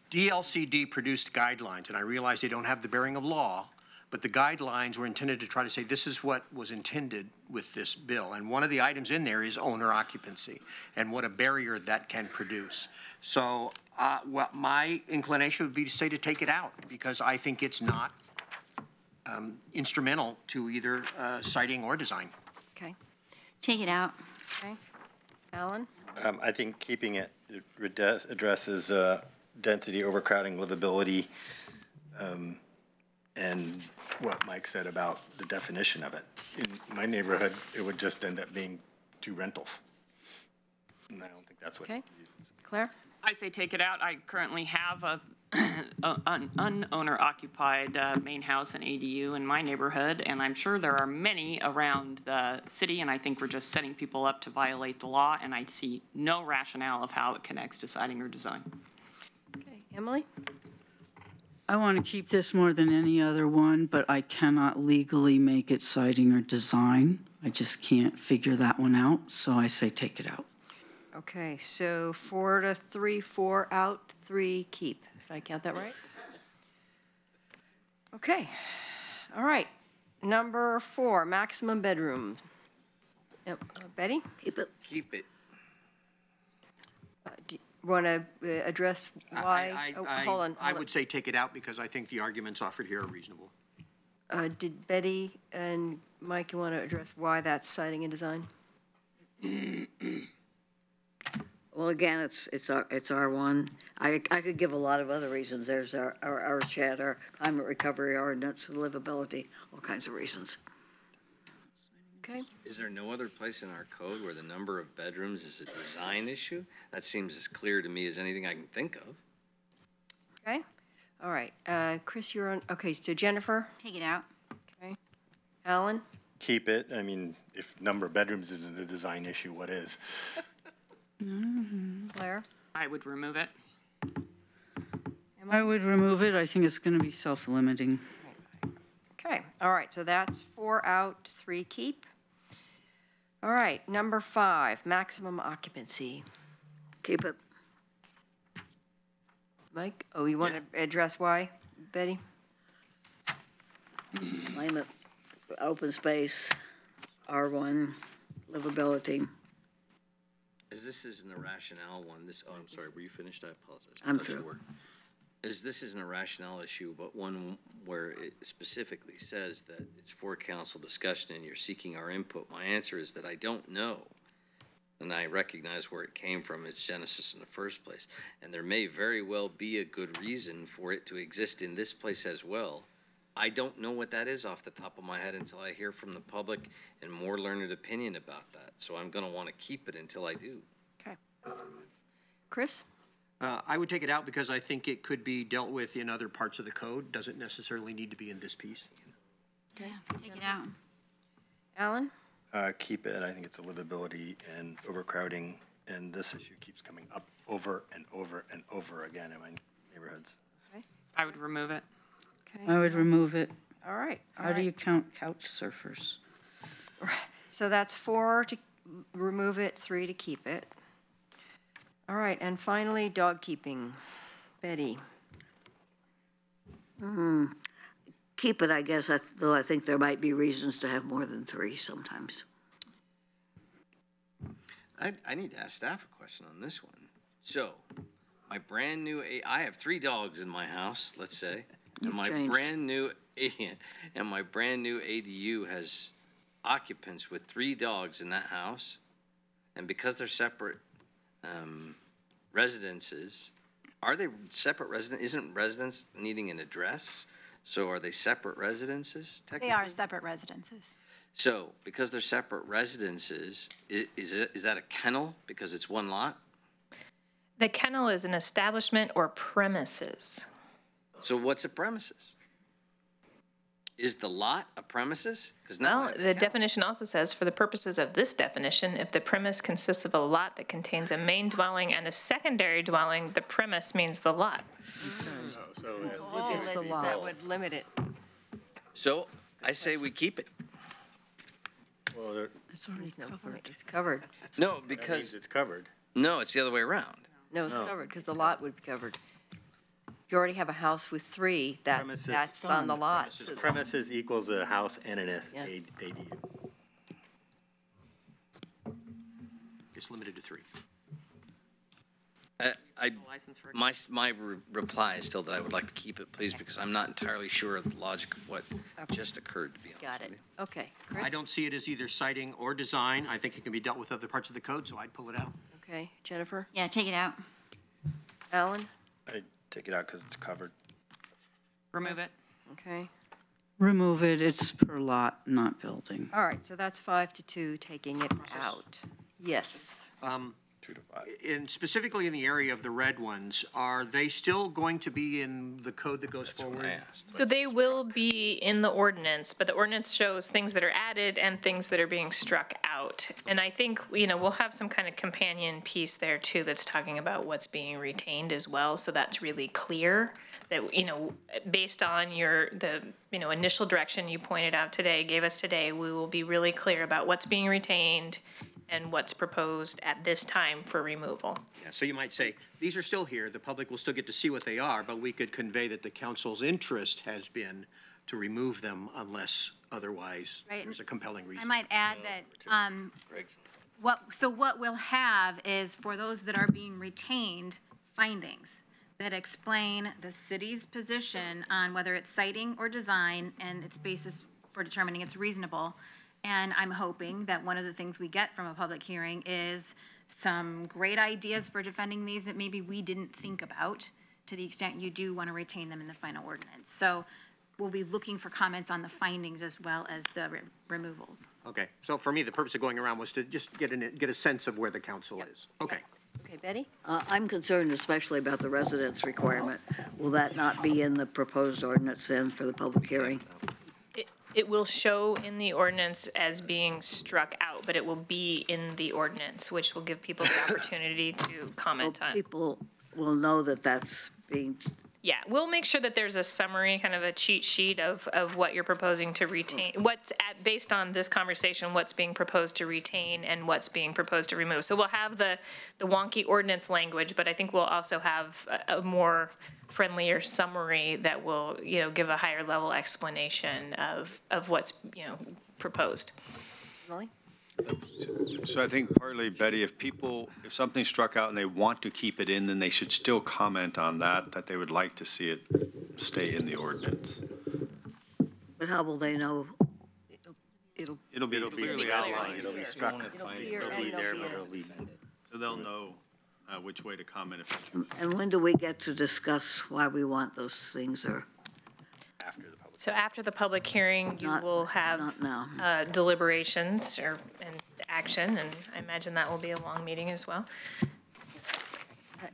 Speaker 6: DLCD produced guidelines, and I realize they don't have the bearing of law, but the guidelines were intended to try to say this is what was intended with this bill. And one of the items in there is owner occupancy and what a barrier that can produce. So what my inclination would be to say to take it out, because I think it's not instrumental to either siting or design.
Speaker 1: Okay.
Speaker 9: Take it out.
Speaker 1: Okay. Alan?
Speaker 4: I think keeping it addresses density, overcrowding, livability, and what Mike said about the definition of it. In my neighborhood, it would just end up being 2 rentals. And I don't think that's what
Speaker 1: Okay.
Speaker 4: it uses.
Speaker 1: Claire?
Speaker 7: I say take it out. I currently have an owner-occupied main house and ADU in my neighborhood, and I'm sure there are many around the city, and I think we're just setting people up to violate the law, and I see no rationale of how it connects to siding or design.
Speaker 1: Okay. Emily?
Speaker 8: I want to keep this more than any other one, but I cannot legally make it siding or design. I just can't figure that one out, so I say take it out.
Speaker 1: Okay, so 4-3, 4 out, 3 keep. Did I count that right? Okay. All right. Number 4, maximum bedroom. Yep. Betty,
Speaker 10: Keep it.
Speaker 2: Keep it.
Speaker 1: do you want to address why? Hold on.
Speaker 6: I would say take it out because I think the arguments offered here are reasonable.
Speaker 1: Did Betty and Mike, you want to address why that's siting and design?
Speaker 10: Well, again, it's R1. I could give a lot of other reasons. There's our shed, our climate recovery ordinance, livability, all kinds of reasons.
Speaker 1: Okay.
Speaker 2: Is there no other place in our code where the number of bedrooms is a design issue? That seems as clear to me as anything I can think of.
Speaker 1: Okay. All right. Chris, you're on. Okay. So Jennifer.
Speaker 9: Take it out.
Speaker 1: Okay. Alan.
Speaker 4: Keep it. I mean, if number of bedrooms isn't a design issue, what is?
Speaker 1: Claire.
Speaker 7: I would remove it.
Speaker 8: I would remove it. I think it's going to be self-limiting.
Speaker 1: Okay. All right. So that's 4 out, 3 keep. All right. Number 5, maximum occupancy.
Speaker 10: Keep it.
Speaker 1: Mike. Oh, you want to address why, Betty?
Speaker 10: Climate, open space, R1, livability.
Speaker 2: As this isn't a rationale one, I'm sorry, were you finished? I apologize.
Speaker 10: I'm
Speaker 2: thought you
Speaker 10: through.
Speaker 2: were. As this isn't a rationale issue, but one where it specifically says that it's for council discussion and you're seeking our input, my answer is that I don't know. And I recognize where it came from, its genesis in the first place. And there may very well be a good reason for it to exist in this place as well. I don't know what that is off the top of my head until I hear from the public and more learned opinion about that. So I'm going to want to keep it until I do.
Speaker 1: Okay. Chris?
Speaker 6: I would take it out because I think it could be dealt with in other parts of the code. Doesn't necessarily need to be in this piece.
Speaker 1: Okay.
Speaker 9: Take it out.
Speaker 1: Alan?
Speaker 4: Keep it. I think it's a livability and overcrowding, and this issue keeps coming up over and over and over again in my neighborhoods.
Speaker 1: Okay.
Speaker 7: I would remove it.
Speaker 1: Okay.
Speaker 8: I would remove it.
Speaker 1: All right.
Speaker 8: How do you count couch surfers?
Speaker 1: So that's 4 to remove it, 3 to keep it. All right, and finally, dog keeping. Betty.
Speaker 10: Keep it, I guess, though I think there might be reasons to have more than 3 sometimes.
Speaker 2: I need to ask staff a question on this one. So, my brand new, I have 3 dogs in my house, let's say.
Speaker 10: You've
Speaker 2: And
Speaker 10: changed.
Speaker 2: my brand new ADU has occupants with 3 dogs in that house. And because they're separate residences, are they separate isn't residence needing an address? So are they separate residences technically?
Speaker 3: They are separate residences.
Speaker 2: So because they're separate residences, is that a kennel because it's one lot?
Speaker 5: The kennel is an establishment or premises.
Speaker 2: So what's a premises? Is the lot a premises? 'Cause now I
Speaker 5: Well,
Speaker 2: have a
Speaker 5: the
Speaker 2: kennel.
Speaker 5: definition also says, for the purposes of this definition, if the premise consists of a lot that contains a main dwelling and a secondary dwelling, the premise means the lot.
Speaker 1: It's the law. That would limit it.
Speaker 2: So I say we keep it.
Speaker 4: Well,
Speaker 1: There's no point. It's covered.
Speaker 2: No,
Speaker 4: that means
Speaker 2: because,
Speaker 4: it's covered.
Speaker 2: no, it's the other way around.
Speaker 1: No, it's
Speaker 4: No.
Speaker 1: covered, because the lot would be covered. If you already have a house with 3,
Speaker 4: Premises.
Speaker 1: that's on the lot. So-
Speaker 4: Premises equals a house and an
Speaker 1: Yeah.
Speaker 4: ADU.
Speaker 6: It's limited to 3.
Speaker 7: License for.
Speaker 2: My reply is still that I would like to keep it, please, because I'm not entirely sure of the logic of what just occurred, to be honest
Speaker 1: Got
Speaker 2: with
Speaker 1: it.
Speaker 2: you.
Speaker 1: Okay. Chris?
Speaker 6: I don't see it as either citing or design. I think it can be dealt with other parts of the code, so I'd pull it out.
Speaker 1: Okay. Jennifer?
Speaker 9: Yeah, take it out.
Speaker 1: Alan?
Speaker 4: I take it out because it's covered.
Speaker 7: Remove it.
Speaker 1: Okay.
Speaker 8: Remove it. It's per lot, not building.
Speaker 1: All right, so that's 5 to 2, taking it out. Yes.
Speaker 4: 2 to 5.
Speaker 6: And specifically in the area of the red ones, are they still going to be in the code that goes
Speaker 2: That's what
Speaker 6: forward?
Speaker 2: I asked.
Speaker 5: So they will be in the ordinance, but the ordinance shows things that are added and things that are being struck out. And I think, we'll have some kind of companion piece there too that's talking about what's being retained as well. So that's really clear that, based on the initial direction you pointed out today, gave us today, we will be really clear about what's being retained and what's proposed at this time for removal.
Speaker 6: Yeah, so you might say, these are still here, the public will still get to see what they are, but we could convey that the council's interest has been to remove them unless otherwise
Speaker 3: Right.
Speaker 6: there's a compelling reason.
Speaker 3: I might add that, what we'll have is for those that are being retained, findings that explain the city's position on whether it's siting or design and its basis for determining it's reasonable. And I'm hoping that one of the things we get from a public hearing is some great ideas for defending these that maybe we didn't think about, to the extent you do want to retain them in the final ordinance. So we'll be looking for comments on the findings as well as the removals.
Speaker 6: Okay, so for me, the purpose of going around was to just get a sense of where the council is. Okay.
Speaker 1: Okay, Betty?
Speaker 10: I'm concerned especially about the residence requirement. Will that not be in the proposed ordinance then for the public hearing?
Speaker 5: It will show in the ordinance as being struck out, but it will be in the ordinance, which will give people the opportunity to comment on.
Speaker 10: People will know that that's being,
Speaker 5: Yeah, we'll make sure that there's a summary, kind of a cheat sheet of what you're proposing to retain, based on this conversation, what's being proposed to retain and what's being proposed to remove. So we'll have the wonky ordinance language, but I think we'll also have a more friendlier summary that will, give a higher level explanation of what's, proposed.
Speaker 1: Molly?
Speaker 11: So I think partly, Betty, if something's struck out and they want to keep it in, then they should still comment on that they would like to see it stay in the ordinance.
Speaker 10: but how will they know?
Speaker 11: It'll be clearly outlined.
Speaker 4: It'll be struck.
Speaker 1: It'll be here
Speaker 4: It'll
Speaker 1: and
Speaker 4: be
Speaker 1: they'll
Speaker 4: there,
Speaker 1: be
Speaker 4: but
Speaker 1: it.
Speaker 4: it'll be.
Speaker 11: So they'll know which way to comment if
Speaker 10: And when do we get to discuss why we want those things, or
Speaker 4: After the public.
Speaker 5: So after the public hearing, you
Speaker 10: Not-
Speaker 5: will have
Speaker 10: not now.
Speaker 5: deliberations and action, and I imagine that will be a long meeting as well.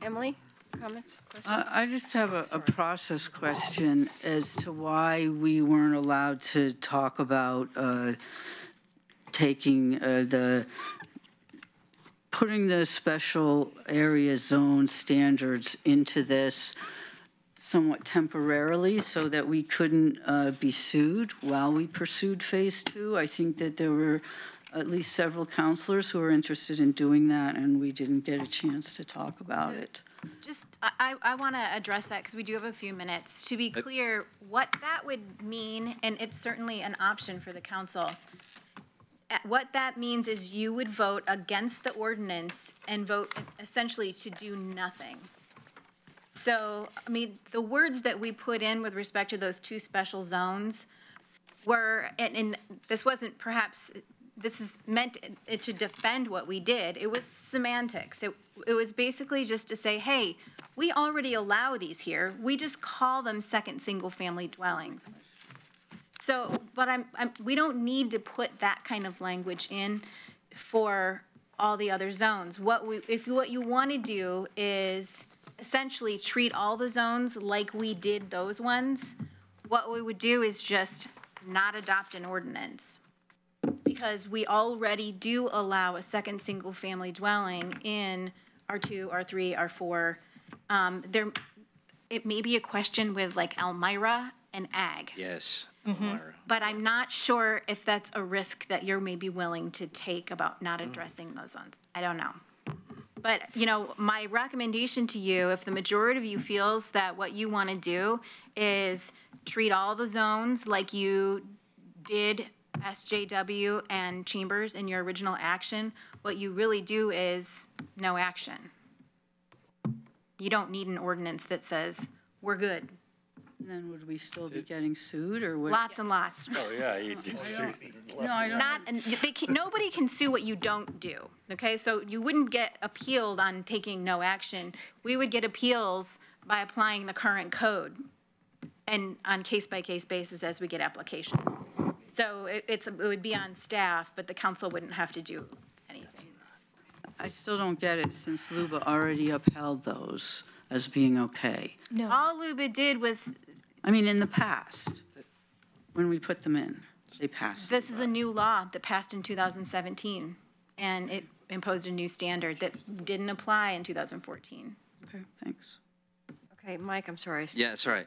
Speaker 1: Emily, comments, questions?
Speaker 8: I just have a process question as to why we weren't allowed to talk about putting the special area zone standards into this somewhat temporarily so that we couldn't be sued while we pursued Phase 2. I think that there were at least several counselors who were interested in doing that, and we didn't get a chance to talk about it.
Speaker 3: Just, I want to address that because we do have a few minutes. To be clear, what that would mean, and it's certainly an option for the council, what that means is you would vote against the ordinance and vote essentially to do nothing. So, I mean, the words that we put in with respect to those two special zones were, and this wasn't perhaps, this is meant to defend what we did. It was semantics. It was basically just to say, hey, we already allow these here. We just call them second single-family dwellings. So, but we don't need to put that kind of language in for all the other zones. What you want to do is essentially treat all the zones like we did those ones. What we would do is just not adopt an ordinance, because we already do allow a second single-family dwelling in R2, R3, R4. It may be a question with like Elmira and Ag.
Speaker 2: Yes.
Speaker 3: But I'm not sure if that's a risk that you're maybe willing to take about not addressing those zones. I don't know. But, my recommendation to you, if the majority of you feels that what you want to do is treat all the zones like you did SJW and Chambers in your original action, what you really do is no action. You don't need an ordinance that says, we're good.
Speaker 8: Then would we still be getting sued, or would?
Speaker 3: Lots and lots.
Speaker 4: Oh, yeah, you'd get sued.
Speaker 8: No, I don't.
Speaker 3: Not, and nobody can sue what you don't do, okay? So you wouldn't get appealed on taking no action. We would get appeals by applying the current code and on case-by-case basis as we get applications. So it would be on staff, but the council wouldn't have to do anything.
Speaker 8: I still don't get it, since Luba already upheld those as being okay.
Speaker 3: All Luba did was,
Speaker 8: I mean, in the past, when we put them in, they passed.
Speaker 3: this is a new law that passed in 2017, and it imposed a new standard that didn't apply in 2014.
Speaker 8: Okay, thanks.
Speaker 1: Okay, Mike, I'm sorry.
Speaker 2: Yeah, that's right.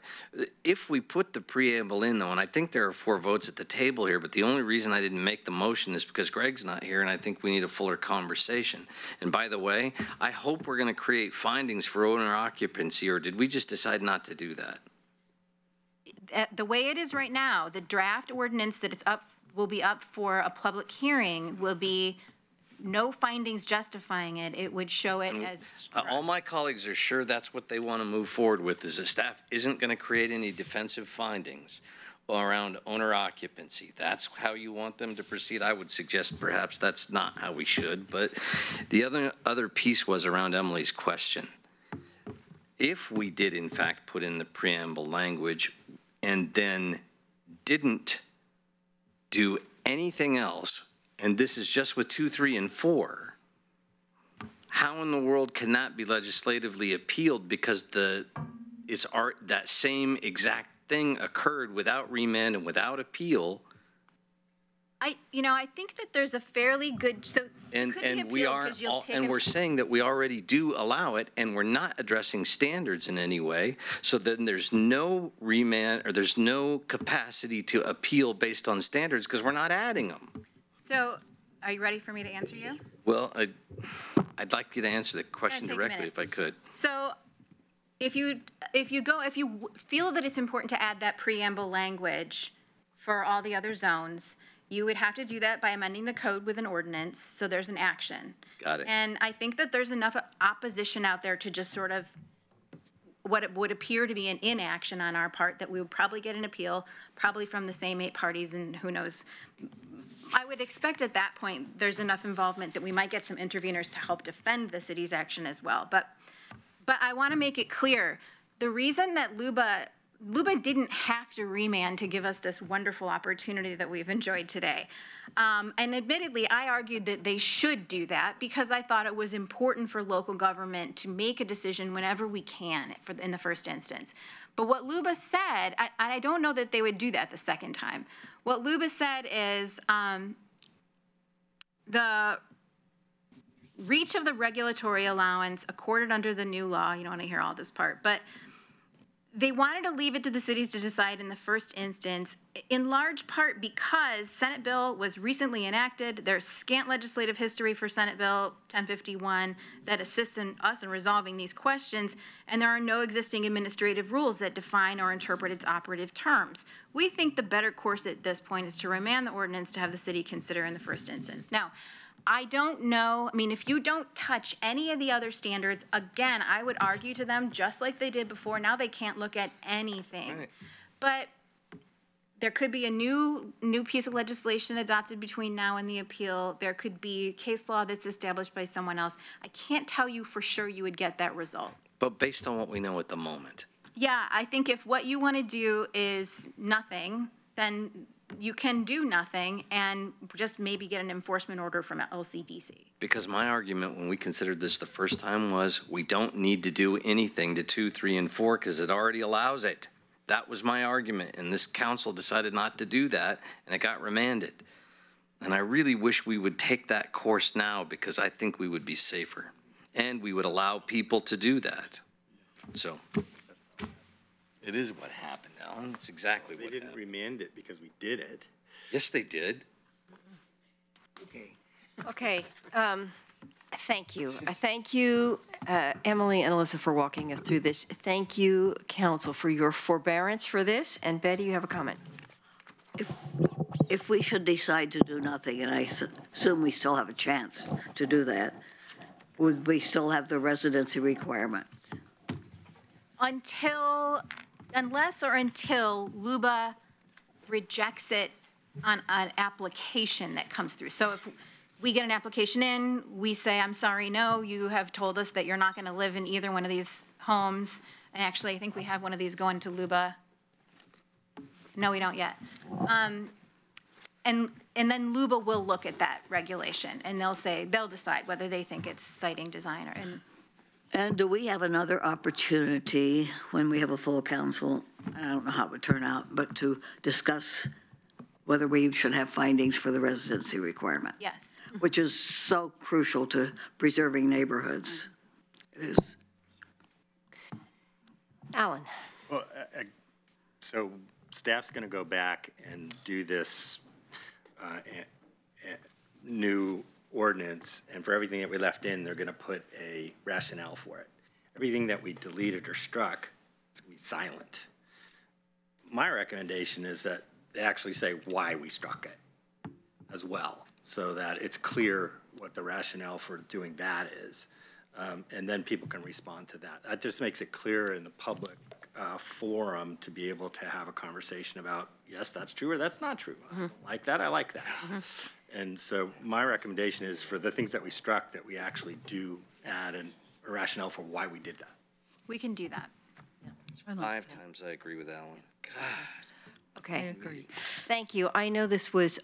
Speaker 2: If we put the preamble in, though, and I think there are 4 votes at the table here, but the only reason I didn't make the motion is because Greg's not here, and I think we need a fuller conversation. And by the way, I hope we're going to create findings for owner occupancy, or did we just decide not to do that?
Speaker 3: the way it is right now, the draft ordinance that will be up for a public hearing will be no findings justifying it. It would show it as.
Speaker 2: All my colleagues are sure that's what they want to move forward with, is that staff isn't going to create any defensive findings around owner occupancy. That's how you want them to proceed. I would suggest perhaps that's not how we should, but the other piece was around Emily's question. If we did in fact put in the preamble language and then didn't do anything else, and this is just with 2, 3, and 4, how in the world can that be legislatively appealed? Because that same exact thing occurred without remand and without appeal.
Speaker 3: I think that there's a fairly good, so it could be appealed because you'll take
Speaker 2: we're saying that we already do allow it, and we're not addressing standards in any way. So then there's no remand, or there's no capacity to appeal based on standards because we're not adding them.
Speaker 3: So, are you ready for me to answer you?
Speaker 2: Well, I'd like you to answer the question
Speaker 3: take a
Speaker 2: directly
Speaker 3: minute.
Speaker 2: if I could.
Speaker 3: So, if you feel that it's important to add that preamble language for all the other zones, you would have to do that by amending the code with an ordinance, so there's an action.
Speaker 2: Got it.
Speaker 3: And I think that there's enough opposition out there to just sort of what it would appear to be an inaction on our part that we would probably get an appeal, probably from the same 8 parties, and who knows. I would expect at that point there's enough involvement that we might get some interveners to help defend the city's action as well. But I want to make it clear, the reason that Luba didn't have to remand to give us this wonderful opportunity that we've enjoyed today. And admittedly, I argued that they should do that because I thought it was important for local government to make a decision whenever we can in the first instance. But what Luba said, I don't know that they would do that the second time. What Luba said is the reach of the regulatory allowance accorded under the new law, you don't want to hear all this part, but they wanted to leave it to the cities to decide in the first instance, in large part because Senate Bill was recently enacted. There's scant legislative history for Senate Bill 1051 that assists us in resolving these questions, and there are no existing administrative rules that define or interpret its operative terms. We think the better course at this point is to remand the ordinance to have the city consider in the first instance. Now, I don't know, if you don't touch any of the other standards, again, I would argue to them, just like they did before, now they can't look at anything.
Speaker 2: Right.
Speaker 3: But there could be a new piece of legislation adopted between now and the appeal. There could be case law that's established by someone else. I can't tell you for sure you would get that result.
Speaker 2: But based on what we know at the moment.
Speaker 3: Yeah, I think if what you want to do is nothing, then you can do nothing and just maybe get an enforcement order from LCDC.
Speaker 2: Because my argument when we considered this the first time was we don't need to do anything to 2, 3, and 4 because it already allows it. That was my argument, and this council decided not to do that, and it got remanded. And I really wish we would take that course now because I think we would be safer, and we would allow people to do that. So it is what happened, Alan. It's exactly what happened.
Speaker 4: They didn't remand it because we did it.
Speaker 2: Yes, they did.
Speaker 1: Okay, thank you. Thank you, Emily and Alyssa, for walking us through this. Thank you, council, for your forbearance for this. And Betty, you have a comment.
Speaker 10: If we should decide to do nothing, and I assume we still have a chance to do that, would we still have the residency requirement?
Speaker 3: Unless Luba rejects it on an application that comes through. So if we get an application in, we say, I'm sorry, no, you have told us that you're not going to live in either one of these homes. And actually, I think we have one of these going to Luba. No, we don't yet. And then Luba will look at that regulation, and they'll decide whether they think it's siting design or.
Speaker 10: And do we have another opportunity when we have a full council, I don't know how it would turn out, but to discuss whether we should have findings for the residency requirement?
Speaker 3: Yes.
Speaker 10: Which is so crucial to preserving neighborhoods. It is.
Speaker 1: Alan.
Speaker 4: Well, so staff's going to go back and do this new ordinance, and for everything that we left in, they're going to put a rationale for it. Everything that we deleted or struck is going to be silent. my recommendation is that they actually say why we struck it as well, so that it's clear what the rationale for doing that is. And then people can respond to that. That just makes it clear in the public forum to be able to have a conversation about, yes, that's true or that's not true. I don't like that, I like that. And so my recommendation is for the things that we struck, that we actually do add a rationale for why we did that.
Speaker 3: We can do that.
Speaker 2: 5 times I agree with Alan. God.
Speaker 1: Okay. Thank you. I know this was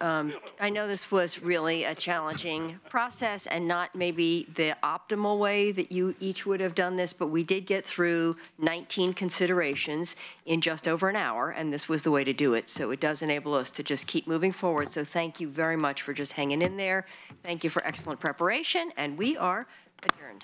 Speaker 1: really a challenging process and not maybe the optimal way that you each would have done this, but we did get through 19 considerations in just over an hour, and this was the way to do it. So it does enable us to just keep moving forward. So thank you very much for just hanging in there. Thank you for excellent preparation, and we are adjourned.